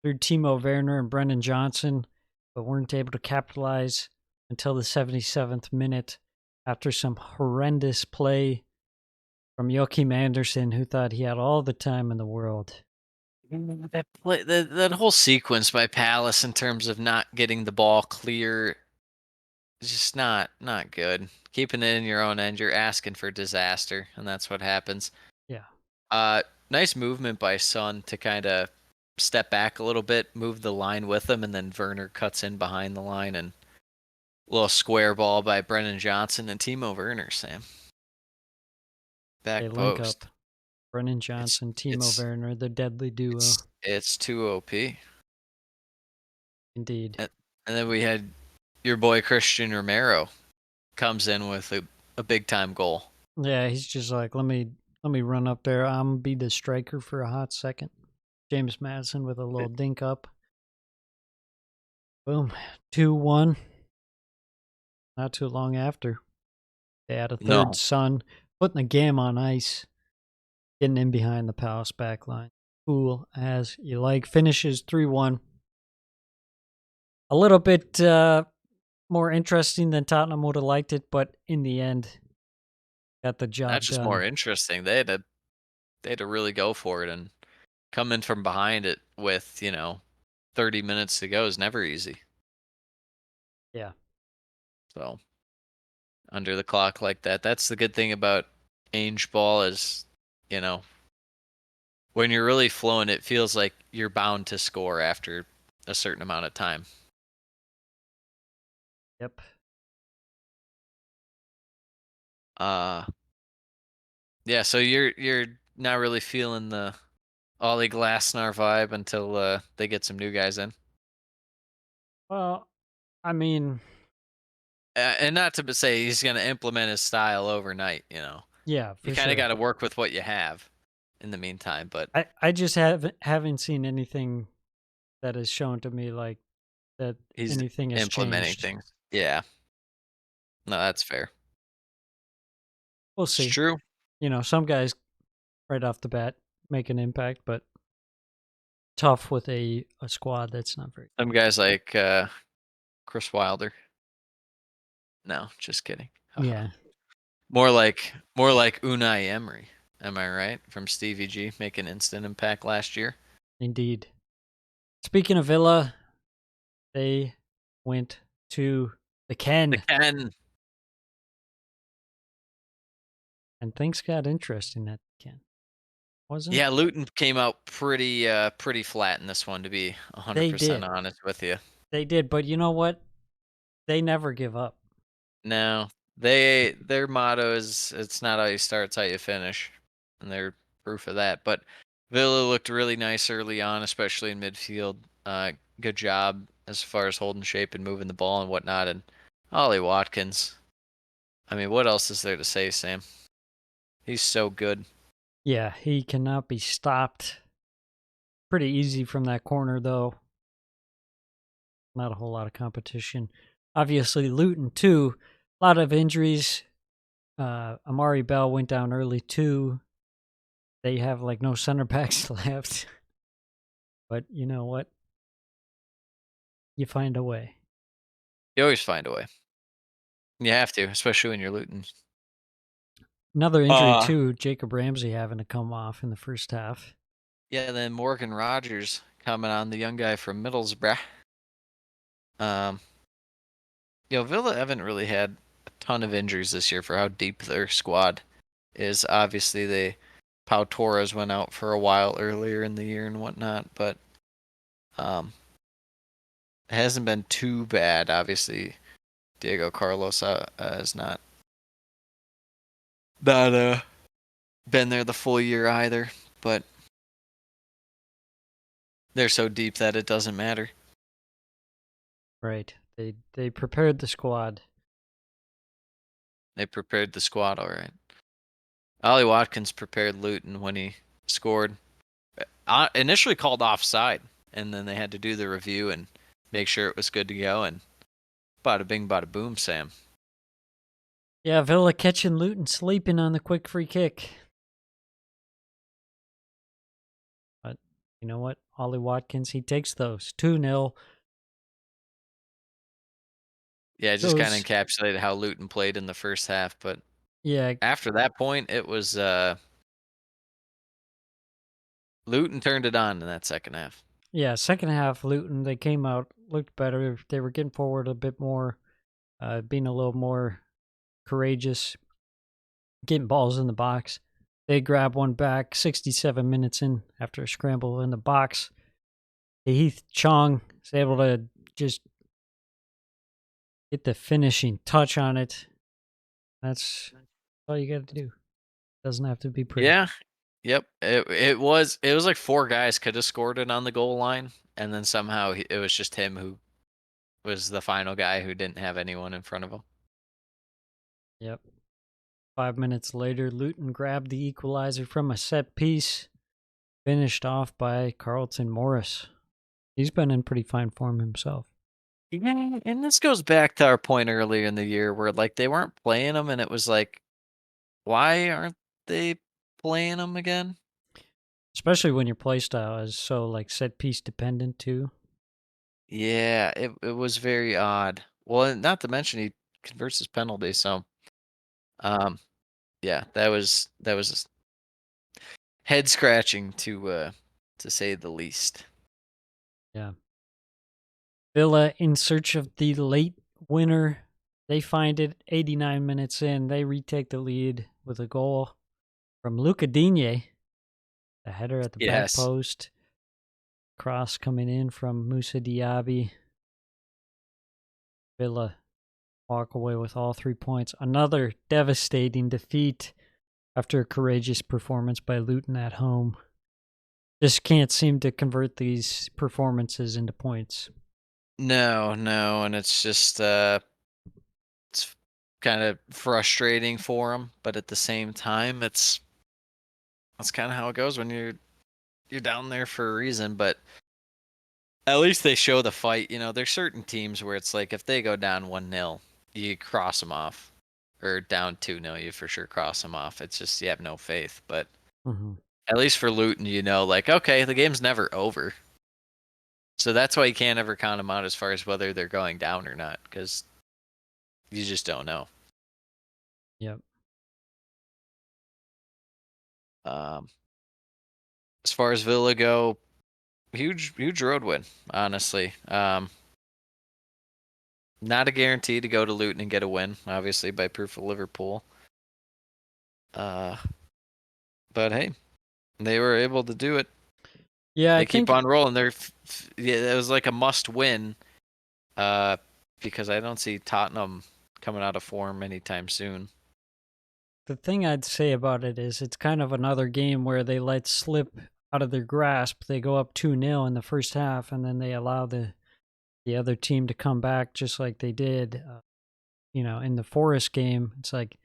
through Timo Werner and Brendan Johnson, but weren't able to capitalize until the 77th minute after some horrendous play from Joachim Andersen, who thought he had all the time in the world. That play, that whole sequence by Palace in terms of not getting the ball clear is just not good. Keeping it in your own end, you're asking for disaster, and that's what happens. Yeah. Nice movement by Son to kind of step back a little bit, move the line with him, and then Werner cuts in behind the line, and a little square ball by Brennan Johnson and Timo Werner, Sam. They Back link post. up. Brennan Johnson, Timo Werner, the deadly duo. It's too OP. Indeed. And then we had your boy Christian Romero comes in with a big time goal. Yeah, he's just like, let me run up there. I'm be the striker for a hot second. James Madison with a little dink up. Boom. 2-1. Not too long after. They had a third Son, putting the game on ice, getting in behind the Palace back line. Cool as you like. Finishes 3-1. A little bit more interesting than Tottenham would have liked it, but in the end, got the job That's just done. more interesting. They had to really go for it, and coming from behind it with 30 minutes to go is never easy. Yeah. So under the clock like that, that's the good thing about Ainge ball is, when you're really flowing, it feels like you're bound to score after a certain amount of time. Yep. Yeah, so you're not really feeling the Ollie Glasnar vibe until they get some new guys in. Well, I mean, And not to say he's going to implement his style overnight, yeah, for You kind of sure. got to work with what you have in the meantime, but I just haven't seen anything that has shown to me like that he's anything has implementing changed. things. Yeah. No, that's fair. We'll It's see. true. Some guys right off the bat make an impact, but tough with a squad that's not very. Some guys like Chris Wilder. No, just kidding. Yeah, More like Unai Emery. Am I right? From Stevie G making instant impact last year. indeed. Speaking of Villa, they went to the Ken. And things got interesting at the Ken. Wasn't it? Yeah, Luton came out pretty flat in this one, to be 100% honest with you. They did, but you know what? They never give up. No, their motto is it's not how you start, it's how you finish, and they're proof of that. But Villa looked really nice early on, especially in midfield. Good job as far as holding shape and moving the ball and whatnot. And Ollie Watkins, I mean, what else is there to say, Sam? He's so good. Yeah, he cannot be stopped. Pretty easy from that corner, though. Not a whole lot of competition. Obviously, Luton, too. A lot of injuries. Amari Bell went down early, too. They have, no center backs left. But you know what? You find a way. You always find a way. You have to, especially when you're Luton. Another injury, too. Jacob Ramsey having to come off in the first half. Yeah, then Morgan Rogers coming on, the young guy from Middlesbrough. Villa haven't really had a ton of injuries this year for how deep their squad is. Obviously, they Pau Torres went out for a while earlier in the year and whatnot, but it hasn't been too bad. Obviously, Diego Carlos has not been there the full year either, but they're so deep that it doesn't matter. Right. They prepared the squad. They prepared the squad all right. Ollie Watkins prepared Luton when he scored. Initially called offside, and then they had to do the review and make sure it was good to go, and bada bing, bada boom, Sam. Yeah, Villa catching Luton sleeping on the quick free kick. But you know what? Ollie Watkins, he takes those. 2-0. Yeah, it just kind of encapsulated how Luton played in the first half, but yeah, after that point, it was Luton turned it on in that second half. Yeah, second half, Luton, they came out, looked better. They were getting forward a bit more, being a little more courageous, getting balls in the box. They grab one back 67 minutes in after a scramble in the box. Heath Chong is able to just get the finishing touch on it. That's all you got to do. Doesn't have to be pretty. Yeah. Yep. It was like four guys could have scored it on the goal line, and then somehow it was just him who was the final guy who didn't have anyone in front of him. Yep. 5 minutes later, Luton grabbed the equalizer from a set piece, finished off by Carlton Morris. He's been in pretty fine form himself. Yeah, and this goes back to our point earlier in the year where like they weren't playing him, and it was like, why aren't they playing him again? Especially when your playstyle is so like set piece dependent too. Yeah, it was very odd. Well, and not to mention he converts his penalty, so yeah, that was head scratching to say the least. Yeah. Villa in search of the late winner. They find it 89 minutes in. They retake the lead with a goal from Luca Digne. The header at the back post. Cross coming in from Moussa Diaby. Villa walk away with all 3 points. Another devastating defeat after a courageous performance by Luton at home. Just can't seem to convert these performances into points. No, and it's just it's kind of frustrating for them, but at the same time, that's kind of how it goes when you're down there for a reason. But at least they show the fight. You know, there's certain teams where it's like if they go down 1-0, you cross them off, or down 2-0, you for sure cross them off. It's just you have no faith. But at least for Luton, you know, like okay, the game's never over. So that's why you can't ever count them out as far as whether they're going down or not, because you just don't know. Yep. As far as Villa go, huge road win, honestly. Not a guarantee to go to Luton and get a win, obviously, by proof of Liverpool. But hey, they were able to do it. Yeah, they keep on rolling. It was like a must win, because I don't see Tottenham coming out of form anytime soon. The thing I'd say about it is it's kind of another game where they let slip out of their grasp. They go up 2-0 in the first half, and then they allow the other team to come back just like they did, in the Forest game. It's like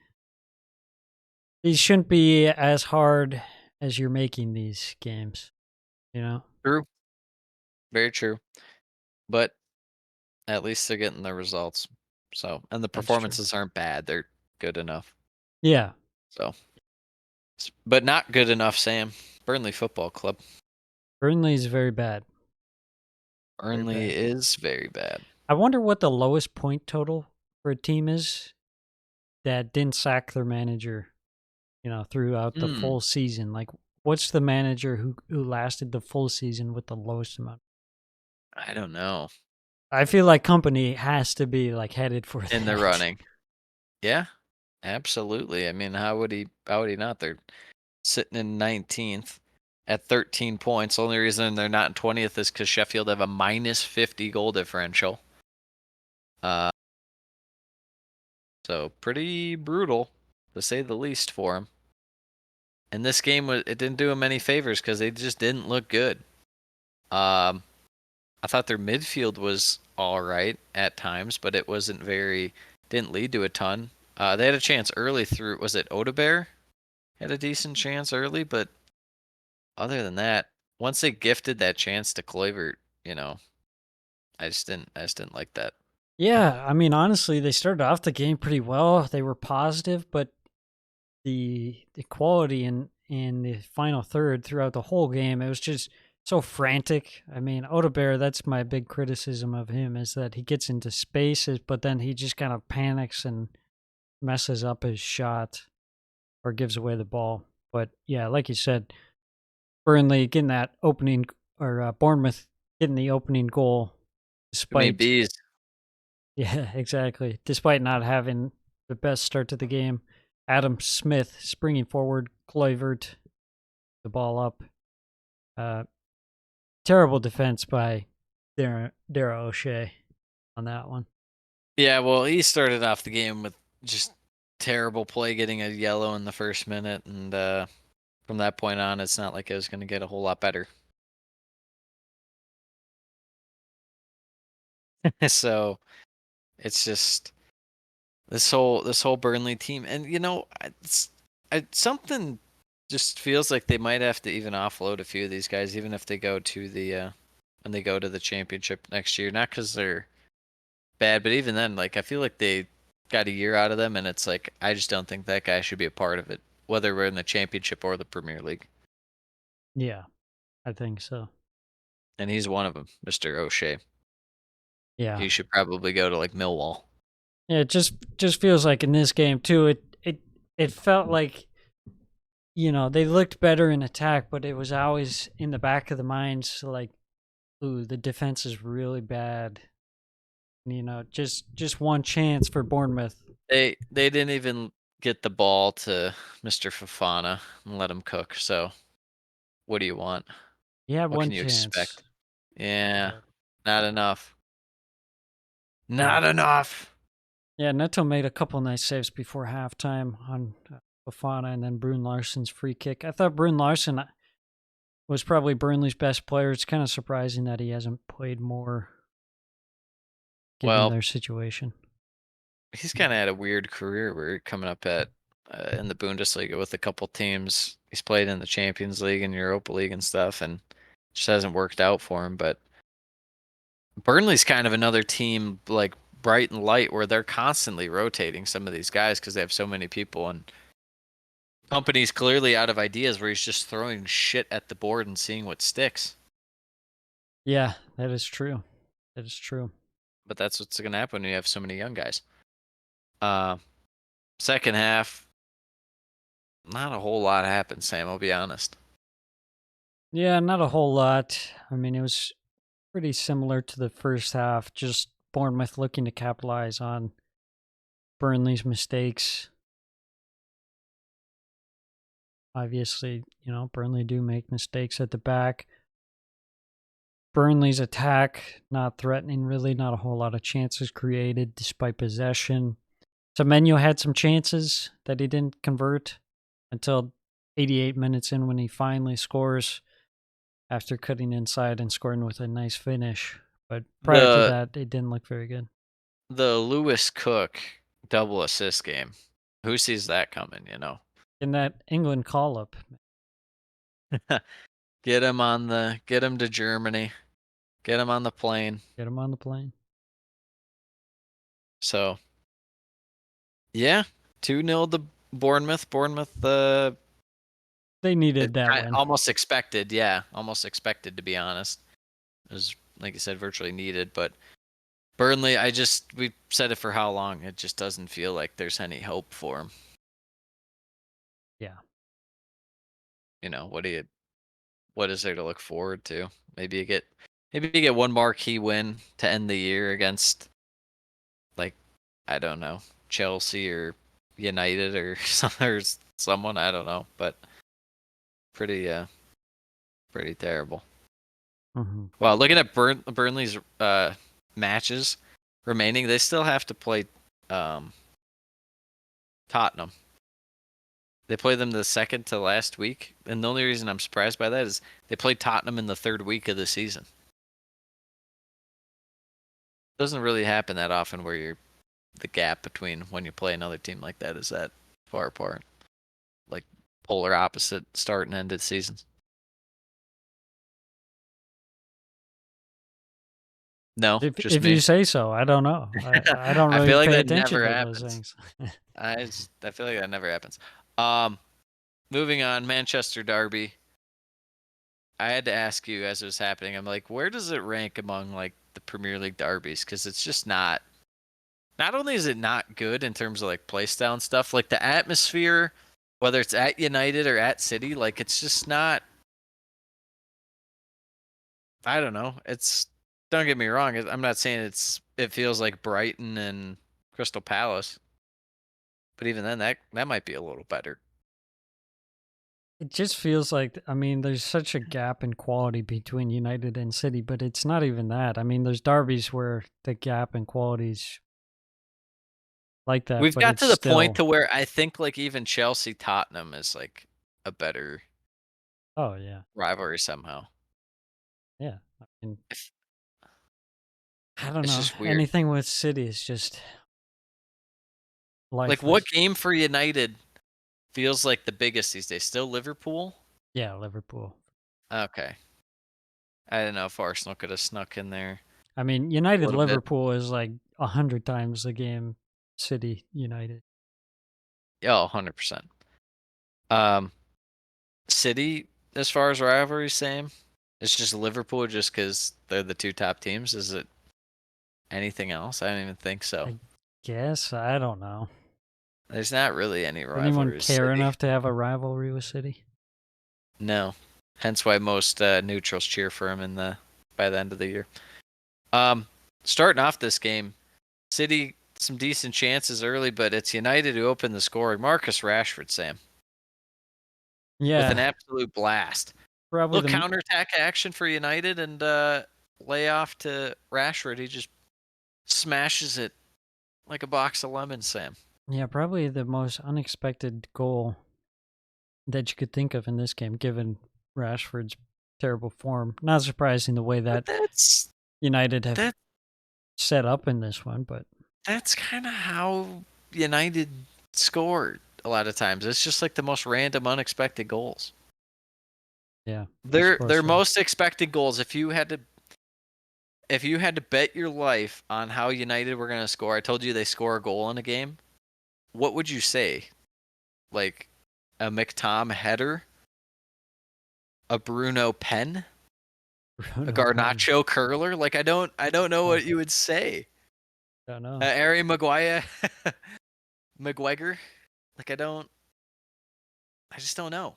these shouldn't be as hard as you're making these games, True. Very true. But at least they're getting the results. So, and the performances aren't bad. They're good enough. Yeah. So, but not good enough, Sam. Burnley Football Club. Burnley is very bad. Burnley is very bad. I wonder what the lowest point total for a team is that didn't sack their manager, throughout the full season. Like, what's the manager who lasted the full season with the lowest amount? I don't know. I feel like Company has to be like headed for in the running. Yeah, absolutely. I mean, how would he not? They're sitting in 19th at 13 points. Only reason they're not in 20th is because Sheffield have a minus 50 goal differential. So pretty brutal, to say the least, for them. And this game, it didn't do them any favors because they just didn't look good. I thought their midfield was all right at times, but it wasn't didn't lead to a ton. They had a chance early through, was it Odebear? Had a decent chance early, but other than that, once they gifted that chance to Kluivert, I just didn't like that. Yeah, I mean, honestly, they started off the game pretty well. They were positive, but the quality in the final third throughout the whole game, it was just so frantic. I mean, Odebear, that's my big criticism of him, is that he gets into spaces, but then he just kind of panics and messes up his shot or gives away the ball. But yeah, like you said, Burnley getting that opening, or Bournemouth getting the opening goal, despite bees. Yeah, exactly. Despite not having the best start to the game, Adam Smith springing forward, Kluivert the ball up. Terrible defense by Dara O'Shea on that one. Yeah, well, he started off the game with just terrible play, getting a yellow in the first minute, and from that point on, it's not like it was going to get a whole lot better. So it's just this whole Burnley team, and something just feels like they might have to even offload a few of these guys, even if they go to when they go to the championship next year. Not because they're bad, but even then, like, I feel like they got a year out of them, and it's like I just don't think that guy should be a part of it, whether we're in the championship or the Premier League. Yeah, I think so. And he's one of them, Mr. O'Shea. Yeah, He should probably go to like Millwall. yeah. It just feels like in this game too. It felt like, they looked better in attack, but it was always in the back of the minds, like, ooh, the defense is really bad. Just one chance for Bournemouth. They didn't even get the ball to Mr. Fofana and let him cook. So what do you want? Yeah, What one can you chance. expect? Yeah, Yeah. not enough. Not enough. Yeah, Neto made a couple nice saves before halftime on Fofana and then Brun Larsen's free kick. I thought Brun Larsen was probably Burnley's best player. It's kind of surprising that he hasn't played more given their situation. He's kind of had a weird career where coming up at in the Bundesliga with a couple teams. He's played in the Champions League and Europa League and stuff, and just hasn't worked out for him. But Burnley's kind of another team like Bright and Light where they're constantly rotating some of these guys because they have so many people, and Company's clearly out of ideas where he's just throwing shit at the board and seeing what sticks. Yeah, that is true. That is true. But that's what's going to happen when you have so many young guys. Second half, not a whole lot happened, Sam, I'll be honest. Yeah, not a whole lot. I mean, it was pretty similar to the first half, just Bournemouth looking to capitalize on Burnley's mistakes. Obviously, Burnley do make mistakes at the back. Burnley's attack, not threatening really, not a whole lot of chances created despite possession. Semenyo had some chances that he didn't convert until 88 minutes in when he finally scores after cutting inside and scoring with a nice finish. But prior to that, it didn't look very good. The Lewis Cook double assist game. Who sees that coming, In that England call-up. Get him to Germany. Get him on the plane. Get him on the plane. So, yeah, 2-0 to Bournemouth. Bournemouth, they needed that win. Almost expected, yeah. Almost expected, to be honest. It was, like you said, virtually needed. But Burnley, we've said it for how long? It just doesn't feel like there's any hope for him. Yeah. What is there to look forward to? Maybe you get one marquee win to end the year against, like, I don't know, Chelsea or United or someone, I don't know. But Pretty terrible. Mm-hmm. Well, looking at Burnley's matches remaining, they still have to play Tottenham. They play them the second to last week, and the only reason I'm surprised by that is they played Tottenham in the third week of the season. Doesn't really happen that often where the gap between when you play another team like that is that far apart. Like polar opposite start and end of seasons. No, If just you me. say so, I don't know. I don't I really feel like pay that attention never to happens. those things. I feel like that never happens. Moving on, Manchester Derby. I had to ask you as it was happening. I'm like, where does it rank among like the Premier League derbies? Because it's just not. Not only is it not good in terms of like play style and stuff, like the atmosphere, whether it's at United or at City, like it's just not. I don't know. It's don't get me wrong. I'm not saying it feels like Brighton and Crystal Palace, but even then, that might be a little better. It just feels like, I mean, there's such a gap in quality between United and City, but it's not even that. I mean, there's derbies where the gap in quality's like that, We've but got it's to the still, point to where I think like even Chelsea Tottenham is like a better oh yeah, rivalry somehow. yeah. I mean, If- I don't It's know. just weird. Anything with City is just Like lifeless. what game for United feels like the biggest these days? Still Liverpool? Yeah, Liverpool. Okay. I don't know if Arsenal could have snuck in there. I mean, United little bit. Liverpool is like 100 times the game City United. Oh, 100%. City, as far as rivalry, same. It's just Liverpool just because they're the two top teams. Is it anything else? I don't even think so. I guess, I don't know. There's not really any Does rivalry. anyone with care City. enough to have a rivalry with City? No. Hence why most neutrals cheer for him by the end of the year. Starting off this game, City some decent chances early, but it's United who opened the scoring. Marcus Rashford, Sam, Yeah, with an absolute blast. probably Little counterattack action for United and lay off to Rashford. He just smashes it like a box of lemons, Sam. Yeah, probably the most unexpected goal that you could think of in this game, given Rashford's terrible form. Not surprising the way that That's United have set up in this one, but that's kind of how United scored a lot of times. It's just like the most random, unexpected goals. yeah, Their most expected goals. If you had to bet your life on how United were going to score, I told you they score a goal in a game. What would you say? Like a McTom header, a Bruno pen, a Garnacho curler? Like I don't know what you would say. Don't know. Harry Maguire, McGuire. Like I just don't know.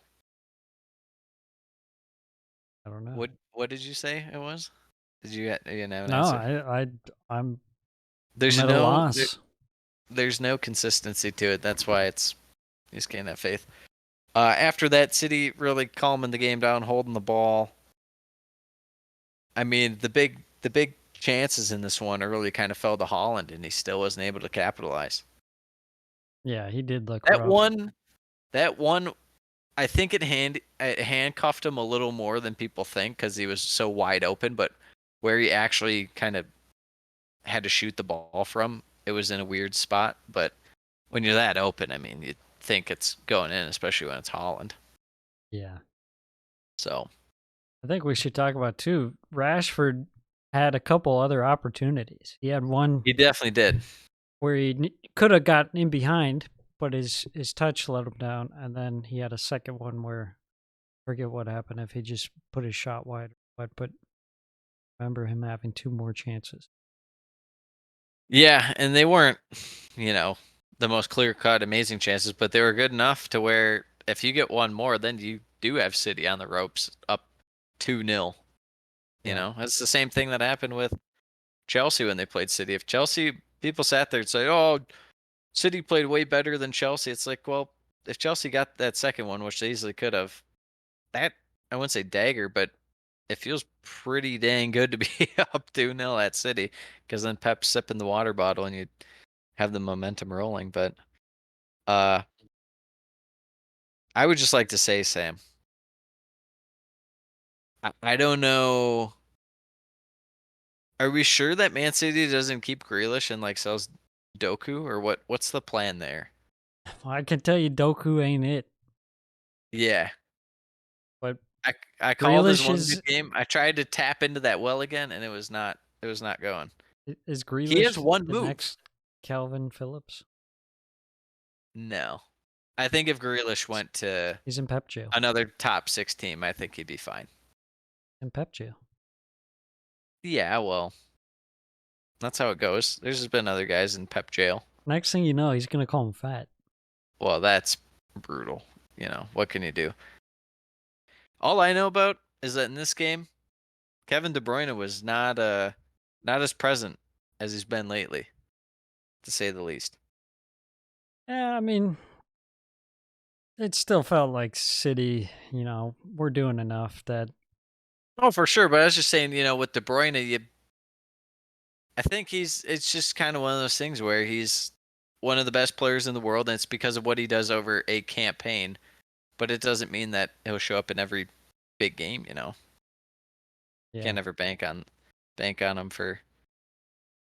I don't know. What did you say it was? You didn't have an No, answer? I'm There's at a no loss. there's no consistency to it. That's why you just can't have faith. After that, City really calming the game down, holding the ball. I mean, the big chances in this one early kind of fell to Holland, and he still wasn't able to capitalize. Yeah, he did look That rough. one, I think it handcuffed him a little more than people think because he was so wide open. But where he actually kind of had to shoot the ball from, it was in a weird spot. But when you're that open, I mean, you think it's going in, especially when it's Holland. Yeah. So I think we should talk about too. Rashford had a couple other opportunities. He had one he definitely did. where he could have gotten in behind, but his touch let him down, and then he had a second one where I forget what happened if he just put his shot wide. But I remember him having two more chances. Yeah, and they weren't, the most clear-cut, amazing chances, but they were good enough to where if you get one more, then you do have City on the ropes up 2-0. You know, that's the same thing that happened with Chelsea when they played City. If Chelsea, people sat there and say, oh, City played way better than Chelsea. It's like, well, if Chelsea got that second one, which they easily could have, that I wouldn't say dagger, but it feels pretty dang good to be up 2-0 at City, because then Pep's sipping the water bottle and you have the momentum rolling. But I would just like to say, Sam, I don't know. Are we sure that Man City doesn't keep Grealish and like sells Doku, or what's the plan there? Well, I can tell you Doku ain't it. Yeah. But I called his Grealish one good game. I tried to tap into that well again, and it was not going. is He has Grealish one the move. next Calvin Phillips? No. I think if Grealish went to He's in Pep jail. another top 6 team, I think he'd be fine. In Pep jail. Yeah, well, that's how it goes. There's just been other guys in Pep jail. Next thing you know, he's gonna call him fat. Well, that's brutal. What can you do? All I know about is that in this game, Kevin De Bruyne was not as present as he's been lately, to say the least. Yeah, I mean, it still felt like City, we're doing enough that. Oh, for sure. But I was just saying, with De Bruyne, I think it's just kind of one of those things where he's one of the best players in the world, and it's because of what he does over a campaign. But it doesn't mean that he'll show up in every big game, Yeah. Can't ever bank on him for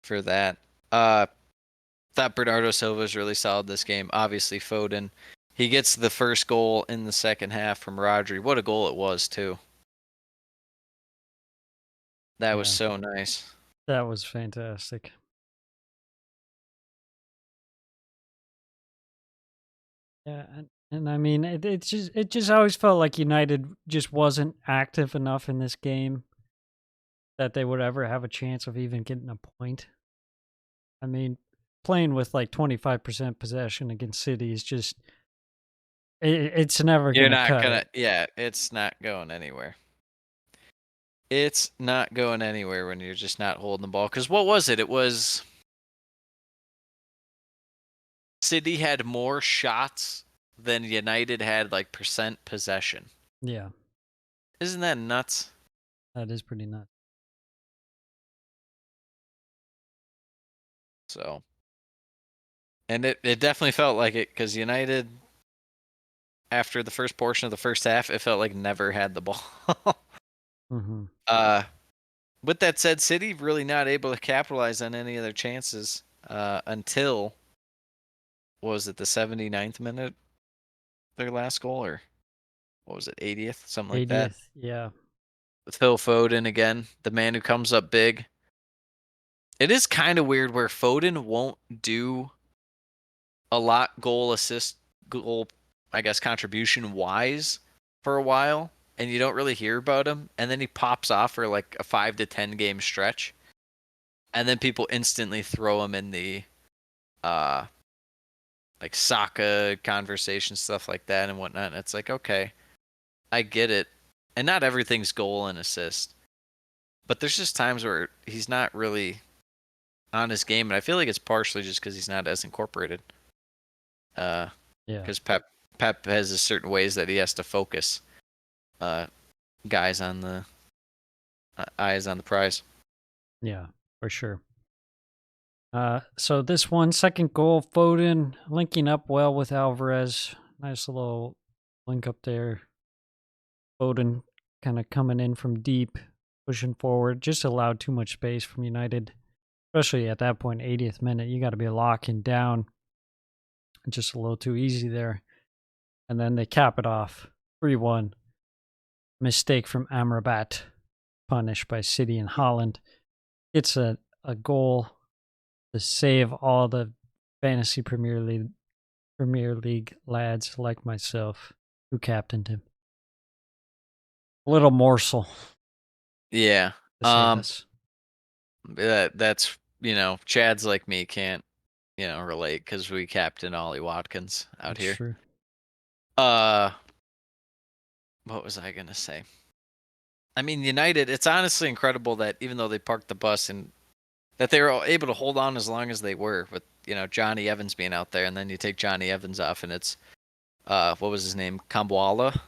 that. Thought Bernardo Silva was really solid this game. Obviously, Foden. He gets the first goal in the second half from Rodri. What a goal it was, too. That was so nice. That was fantastic. Yeah, and I mean, it just always felt like United just wasn't active enough in this game that they would ever have a chance of even getting a point. I mean, playing with like 25% possession against City is just it's never You're gonna not cut gonna, it. yeah, it's not going anywhere. It's not going anywhere when you're just not holding the ball. Because what was it? It was City had more shots than United had like percent possession. Yeah, Isn't that nuts? that is pretty nuts. So, and it definitely felt like it, because United, after the first portion of the first half, it felt like never had the ball. Mm-hmm. With that said, City really not able to capitalize on any of their chances until, what was it, the 79th minute, their last goal, or what was it, 80th, something like that. 80th, yeah. Phil Foden again, the man who comes up big. It is kind of weird where Foden won't do a lot goal assist, goal, I guess, contribution wise for a while, and you don't really hear about him, and then he pops off for like a 5 to 10 game stretch, and then people instantly throw him in the like Saka conversation, stuff like that and whatnot. And it's like, okay, I get it, and not everything's goal and assist, but there's just times where he's not really on his game, and I feel like it's partially just because he's not as incorporated. Yeah. Because Pep has a certain ways that he has to focus guys on the eyes on the prize. Yeah, for sure. So this one, second goal, Foden linking up well with Alvarez. Nice little link up there. Foden kind of coming in from deep, pushing forward. Just allowed too much space from United, especially at that point, 80th minute. You got to be locking down. Just a little too easy there. And then they cap it off. 3-1. Mistake from Amrabat. Punished by City and Holland. It's a goal to save all the fantasy Premier League lads like myself who captained him. A little morsel. Yeah. To save us. That's, Chads like me can't, relate, because we captain Ollie Watkins out That's here. True. What was I gonna say? I mean, United, it's honestly incredible that even though they parked the bus, and that they were able to hold on as long as they were, with Johnny Evans being out there, and then you take Johnny Evans off, and it's what was his name, Kambwala,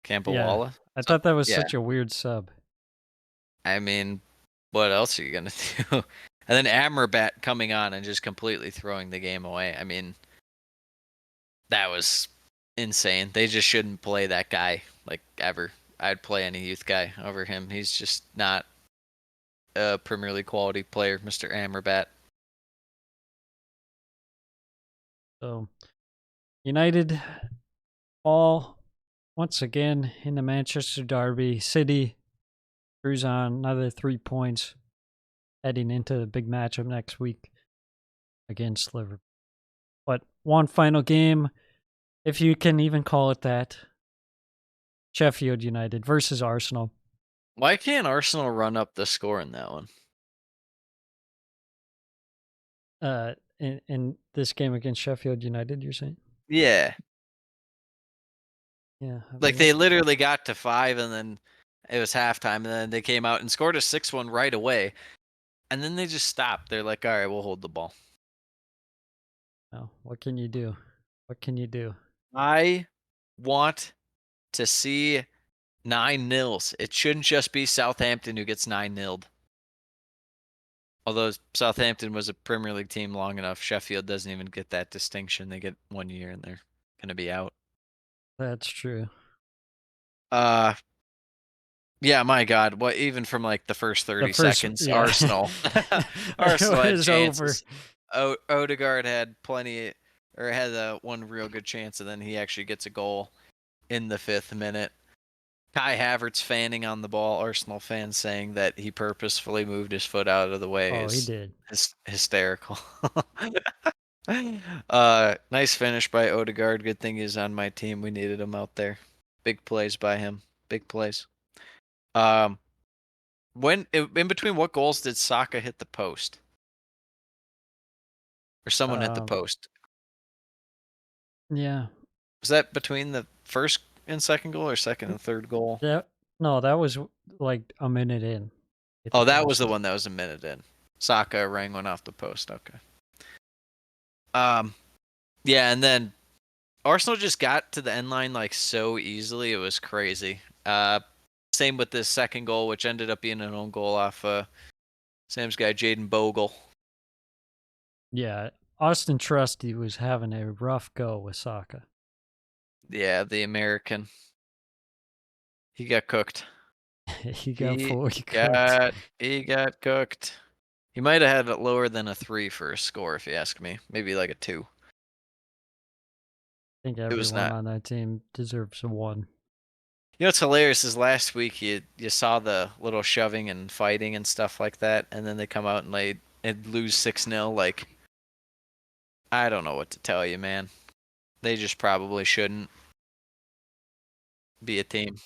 Campbell-Walla. I thought that was Yeah. such a weird sub. I mean, what else are you gonna do? And then Amrabat coming on and just completely throwing the game away. I mean, that was insane. They just shouldn't play that guy like ever. I'd play any youth guy over him. He's just not a Premier League quality player, Mr. Amrabat. So, United all once again in the Manchester derby. City cruise on another 3 points heading into the big matchup next week against Liverpool. But one final game, if you can even call it that, Sheffield United versus Arsenal. Why can't Arsenal run up the score in that one? In this game against Sheffield United, you're saying? Yeah. Yeah. Like they literally got to 5 and then it was halftime and then they came out and scored a 6-1 right away. And then they just stopped. They're like, all right, we'll hold the ball. Well, what can you do? What can you do? I want to see 9-0s. It shouldn't just be Southampton who gets 9-0'd. Although Southampton was a Premier League team long enough, Sheffield doesn't even get that distinction. They get 1 year and they're going to be out. That's true. Yeah, my God. What even from like the first 30 seconds, yeah. Arsenal. Arsenal had chances. Over. Odegaard had plenty, or had one real good chance, and then he actually gets a goal in the 5th minute. Kai Havertz fanning on the ball. Arsenal fans saying that he purposefully moved his foot out of the way. Oh, he did. Hysterical. Nice finish by Odegaard. Good thing he's on my team. We needed him out there. Big plays by him. Big plays. When in between what goals did Saka hit the post? Or someone hit the post? Yeah. Was that between the first and second goal or second and third goal? No, that was like a minute in. Oh, that was the one that was a minute in. Saka rang one off the post. Okay. Yeah, and then Arsenal just got to the end line like so easily. It was crazy. Same with this second goal, which ended up being an own goal off Sam's guy, Jaden Bogle. Yeah, Austin Trusty was having a rough go with Saka. Yeah, the American. He got cooked. He got cooked. He might have had it lower than a 3 for a score, if you ask me. Maybe like a 2. I think everyone on that team deserves a 1. You know what's hilarious is last week you saw the little shoving and fighting and stuff like that, and then they come out and lose 6-0. Like, I don't know what to tell you, man. They just probably shouldn't be a team.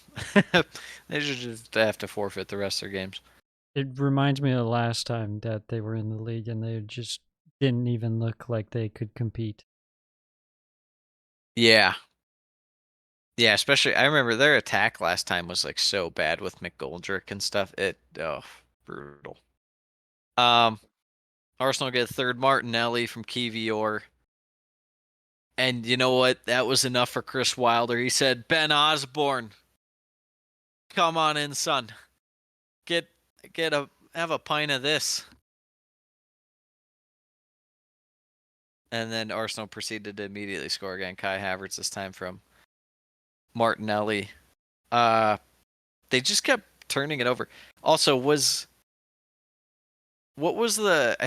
They should just have to forfeit the rest of their games. It reminds me of the last time that they were in the league and they just didn't even look like they could compete. Yeah. Yeah, especially I remember their attack last time was like so bad with McGoldrick and stuff. Brutal. Arsenal get a third Martinelli from Kivior. And you know what? That was enough for Chris Wilder. He said, Ben Osborne, come on in, son. Have a pint of this. And then Arsenal proceeded to immediately score again. Kai Havertz this time from Martinelli. They just kept turning it over. Also, I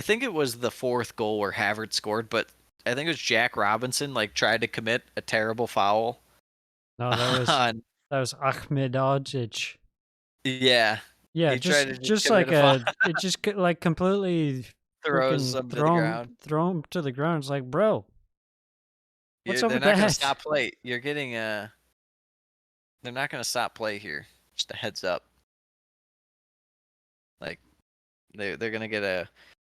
think it was the 4th goal where Havertz scored, but I think it was Jack Robinson tried to commit a terrible foul. No, that was Ahmedhodzic. Yeah. Yeah, it just like completely throws him to the ground. Throw him to the ground. It's like, bro, what's up with that? They're not going to stop play. You're getting they're not going to stop play here. Just a heads up. Like, they're going to get a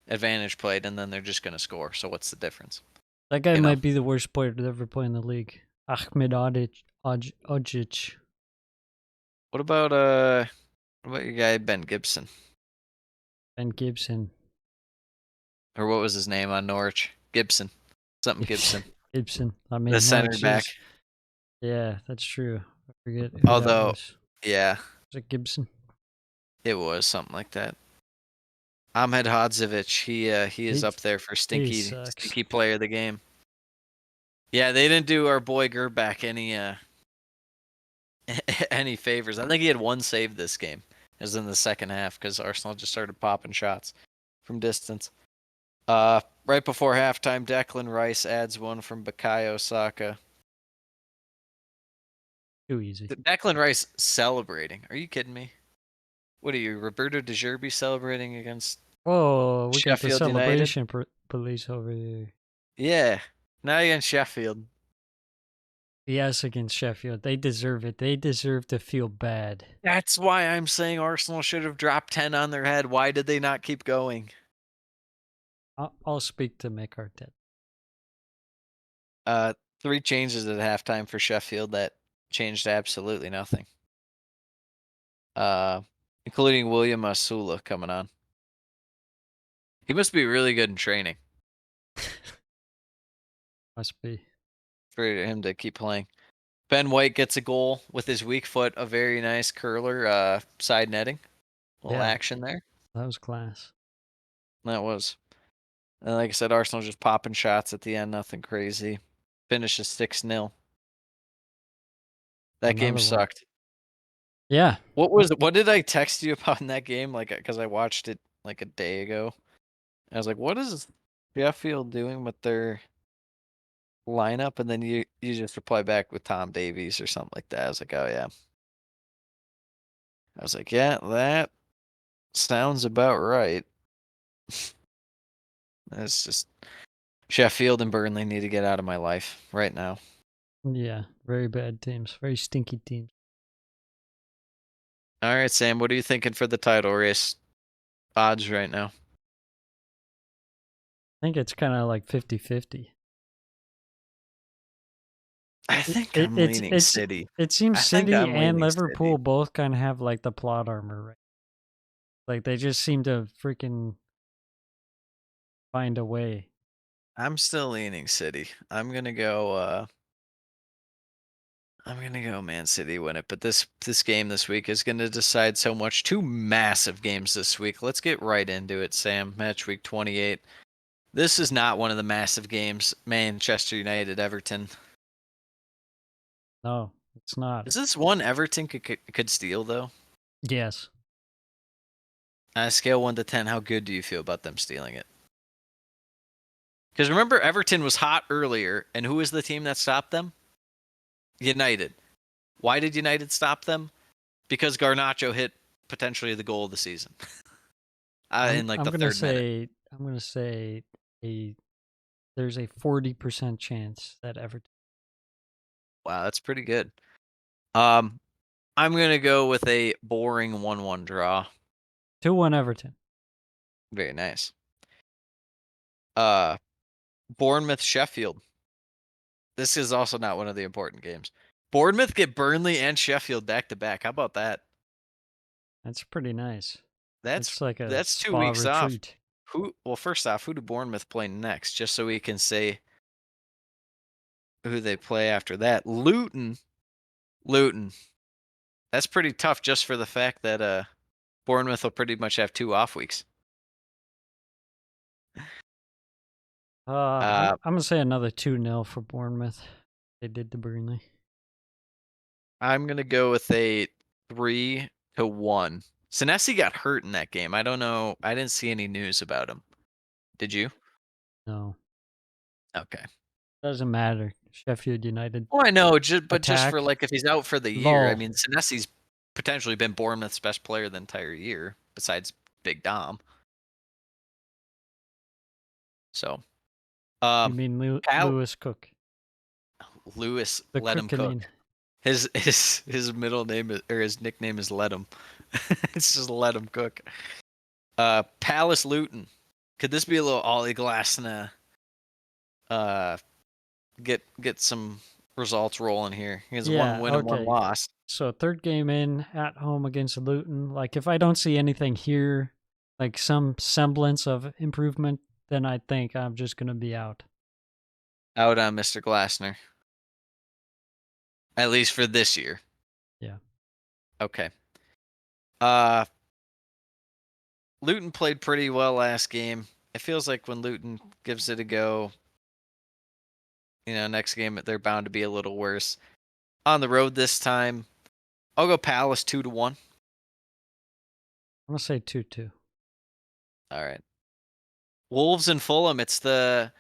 advantage played, and then they're just going to score. So what's the difference? That guy might be the worst player to ever play in the league. Ahmedhodzic. What about your guy Ben Gibson? Ben Gibson. Or what was his name on Norwich? Gibson. Something Gibson. Gibson. I mean, the center back. Yeah, that's true. I forget who that Although, was. yeah, Was it Gibson? it was something like that. Ahmed Hodzovic, he is up there for he stinky sucks. player of the game. Yeah, they didn't do our boy Gerback any favors. I think he had one save this game. It was in the second half because Arsenal just started popping shots from distance. Right before halftime, Declan Rice adds one from Bukayo Saka. Too easy. Declan Rice celebrating. Are you kidding me? What are you, Roberto De Zerbi celebrating against Oh, we got the Sheffield United? celebration police over here. Yeah, not against Sheffield. Yes, against Sheffield. They deserve it. They deserve to feel bad. That's why I'm saying Arsenal should have dropped 10 on their head. Why did they not keep going? I'll speak to Mick Arteta. 3 changes at halftime for Sheffield that changed absolutely nothing. Including William Asula coming on. He must be really good in training Must be. for him to keep playing. Ben White gets a goal with his weak foot, a very nice curler, side netting. A little action there. That was class. That was. And like I said, Arsenal just popping shots at the end, nothing crazy. Finishes 6-0. That game sucked. Yeah. What did I text you about in that game? Like, because I watched it like a day ago. I was like, what is Sheffield doing with their lineup? And then you just reply back with Tom Davies or something like that. I was like, oh yeah. I was like, yeah, that sounds about right. It's just Sheffield and Burnley need to get out of my life right now. Yeah, very bad teams. Very stinky teams. All right, Sam, what are you thinking for the title race odds right now? I think it's kind of like 50-50. I think I'm leaning City. It seems City and Liverpool City. both kind of have like the plot armor, right? Like they just seem to freaking find a way. I'm still leaning City. I'm gonna go Man City win it, but this game this week is gonna decide so much. 2 massive games this week. Let's get right into it, Sam. Matchweek 28. This is not one of the massive games. Manchester United, Everton. No, it's not. Is this one Everton could steal though? Yes. On a scale 1 to 10, how good do you feel about them stealing it? Because remember, Everton was hot earlier, and who was the team that stopped them? United. Why did United stop them? Because Garnacho hit potentially the goal of the season. In like the third minute. I'm gonna say there's a 40% chance that Everton. Wow, that's pretty good. I'm gonna go with a boring 1-1 draw. 2-1 Everton. Very nice. Bournemouth Sheffield. This is also not one of the important games. Bournemouth get Burnley and Sheffield back to back. How about that? That's pretty nice. That's like a that's 2 spa weeks retreat. off. Well, first off, who do Bournemouth play next? Just so we can say who they play after that. Luton. That's pretty tough just for the fact that Bournemouth will pretty much have 2 off weeks. I'm gonna say another 2-0 for Bournemouth. They did to Burnley. I'm gonna go with a 3-1. Senesi got hurt in that game. I don't know. I didn't see any news about him. Did you? No. Okay. Doesn't matter. Sheffield United. Well, I know, but just for like if he's out for the year, I mean, Senesi's potentially been Bournemouth's best player the entire year, besides Big Dom. So, you mean Lewis Cook? Lewis, the let him cook. His middle name or his nickname is Let him. It's just Let him cook. Palace Luton. Could this be a little Ollie Glasner? Get some results rolling here. He has 1 win and 1 loss. So 3rd game in at home against Luton. Like if I don't see anything here, like some semblance of improvement, then I think I'm just gonna be out. Out on Mr. Glasner. At least for this year. Okay. Luton played pretty well last game. It feels like when Luton gives it a go, next game they're bound to be a little worse. On the road this time, I'll go Palace 2-1. I'm gonna say 2-2. All right. Wolves and Fulham. It's the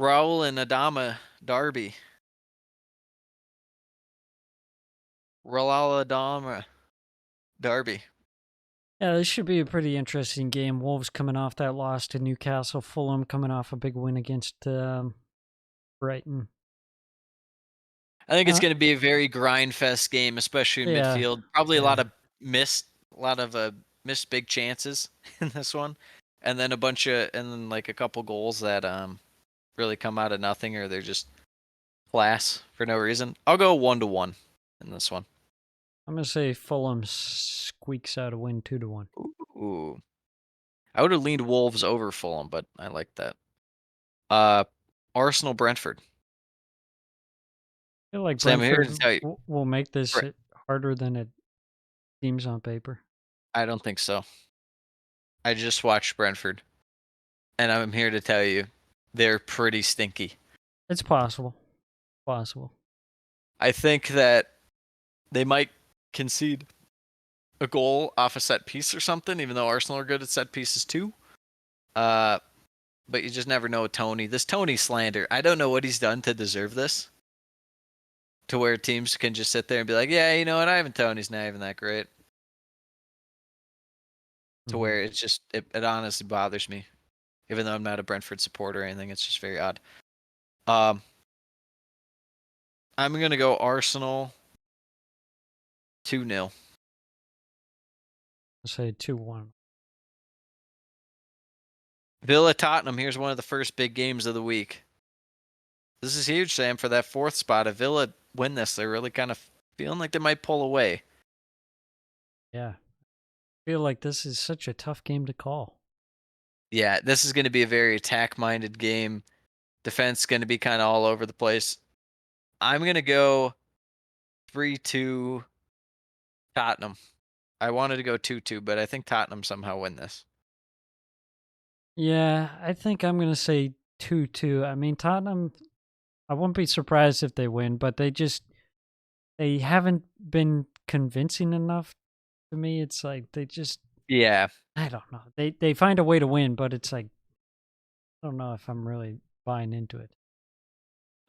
Raul and Adama derby. Raul Adama derby. Yeah, this should be a pretty interesting game. Wolves coming off that loss to Newcastle. Fulham coming off a big win against Brighton. I think it's going to be a very grind fest game, especially in midfield. Probably a lot of missed big chances in this one, and then like a couple goals that really come out of nothing, or they're just class for no reason. I'll go 1-1 in this one. I'm gonna say Fulham squeaks out a win 2-1. Ooh, I would have leaned Wolves over Fulham, but I like that. Arsenal Brentford. I feel like Sam, Brentford here to tell you, will make this harder than it seems on paper. I don't think so. I just watched Brentford, and I'm here to tell you, they're pretty stinky. It's possible. I think that they might concede a goal off a set piece or something, even though Arsenal are good at set pieces too. But you just never know with Tony. This Tony slander, I don't know what he's done to deserve this. To where teams can just sit there and be like, yeah, you know what, Ivan Tony's not even that great. To where it's just, it honestly bothers me. Even though I'm not a Brentford supporter or anything, it's just very odd. I'm going to go Arsenal 2-0. I'll say 2-1. Villa Tottenham, here's one of the first big games of the week. This is huge, Sam, for that fourth spot. If Villa win this, they're really kind of feeling like they might pull away. Yeah. I feel like this is such a tough game to call. Yeah, this is going to be a very attack-minded game. Defense going to be kind of all over the place. I'm going to go 3-2 Tottenham. I wanted to go 2-2, but I think Tottenham somehow win this. Yeah, I think I'm going to say 2-2. I mean, Tottenham, I won't be surprised if they win, but they haven't been convincing enough to me. It's like they just, yeah, I don't know. They find a way to win, but it's like, I don't know if I'm really buying into it.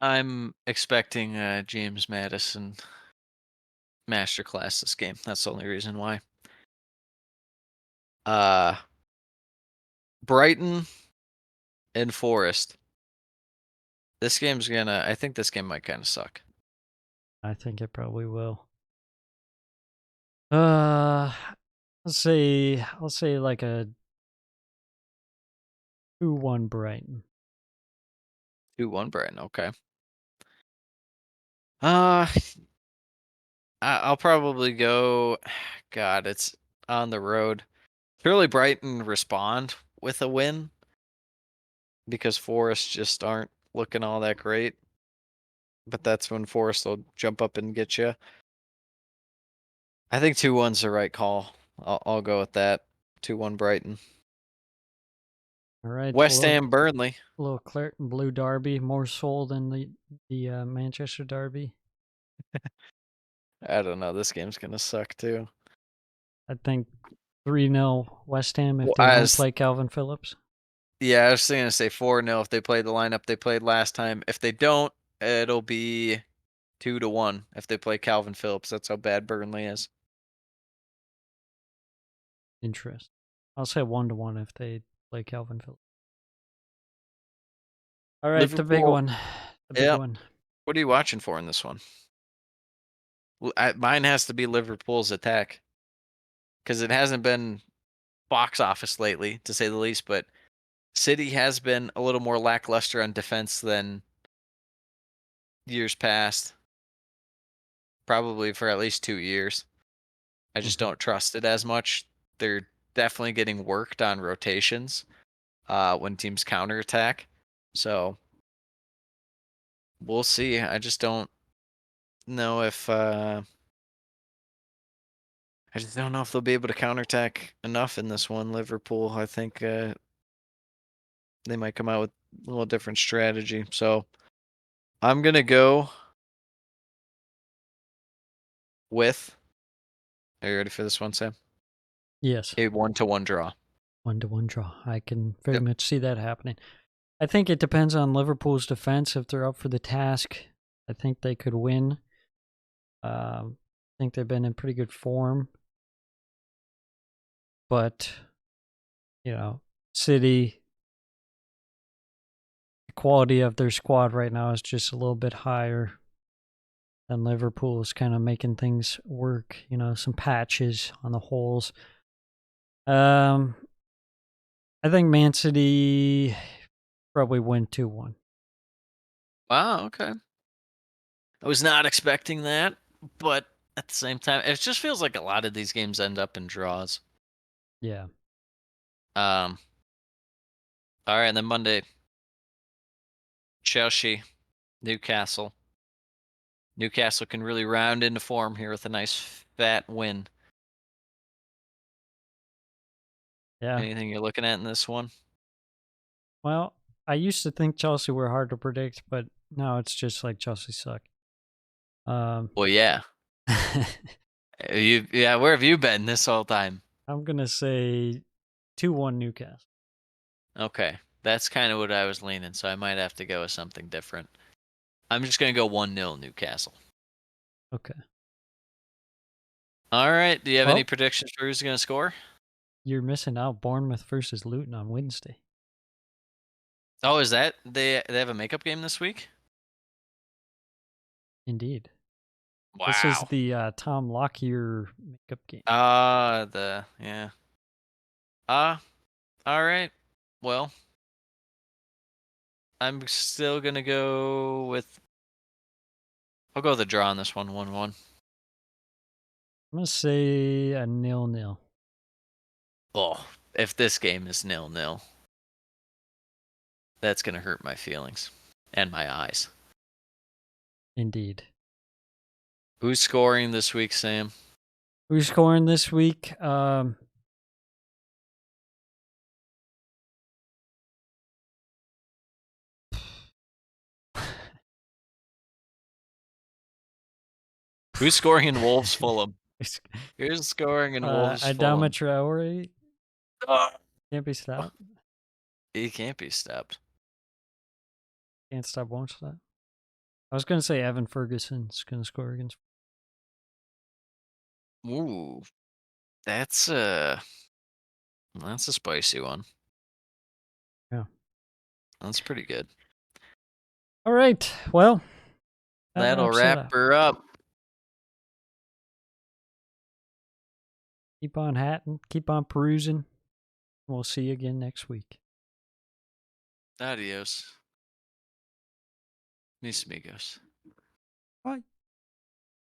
I'm expecting James Madison masterclass this game. That's the only reason why. Brighton and Forest. I think this game might kind of suck. I think it probably will. I'll say like a 2-1 Brighton. 2-1 Brighton, okay. I'll probably go, God, it's on the road. Surely Brighton respond with a win because Forest just aren't looking all that great. But that's when Forest will jump up and get you. I think 2-1's the right call. I'll go with that. 2-1 Brighton. All right. West Ham Burnley. A little claret and blue derby, more soul than the Manchester derby. I don't know. This game's gonna suck too. I think 3-0 West Ham if they don't play Calvin Phillips. Yeah, I was gonna say 4-0 if they play the lineup they played last time. If they don't, it'll be 2-1 if they play Calvin Phillips. That's how bad Burnley is. Interesting. I'll say 1-1 if they play Calvin Phillips. All right, the big one. The big one. What are you watching for in this one? Mine has to be Liverpool's attack. Because it hasn't been box office lately, to say the least, but City has been a little more lackluster on defense than years past. Probably for at least 2 years. I just don't trust it as much. They're definitely getting worked on rotations when teams counterattack. So we'll see. I just don't know if I just don't know if they'll be able to counterattack enough in this one. Liverpool, I think they might come out with a little different strategy. So I'm going to go with. Are you ready for this one, Sam? Yes. A 1-1 draw. 1-1 draw. I can very Yep. much see that happening. I think it depends on Liverpool's defense. If they're up for the task, I think they could win. I think they've been in pretty good form. But, City, the quality of their squad right now is just a little bit higher than Liverpool is kind of making things work, some patches on the holes. I think Man City probably win 2-1. Wow, okay. I was not expecting that, but at the same time, it just feels like a lot of these games end up in draws. Yeah. All right, and then Monday, Chelsea, Newcastle. Newcastle can really round into form here with a nice fat win. Yeah. Anything you're looking at in this one? Well, I used to think Chelsea were hard to predict, but now it's just like Chelsea suck. Well, yeah. Where have you been this whole time? I'm going to say 2-1 Newcastle. Okay. That's kind of what I was leaning, so I might have to go with something different. I'm just going to go 1-0 Newcastle. Okay. All right. Do you have any predictions for who's going to score? You're missing out. Bournemouth versus Luton on Wednesday. Oh, is that they have a makeup game this week? Indeed. Wow. This is the Tom Lockyer makeup game. Yeah. All right. Well, I'm still gonna go with. I'll go with the draw on this one, 1-1. I'm gonna say a 0-0. Oh, if this game is 0-0, that's gonna hurt my feelings and my eyes. Indeed. Who's scoring this week, Sam? Who's scoring this week? Who's scoring in Wolves Fulham? Who's scoring in Wolves Adama Fulham? Traore can't be stopped. He can't be stopped. Can't stop, won't stop. I was gonna say Evan Ferguson's gonna score against. Ooh, that's a spicy one. Yeah, that's pretty good. All right, well, that'll wrap her up. Keep on hatting, keep on perusing. We'll see you again next week. Adios. Mis amigos. Bye.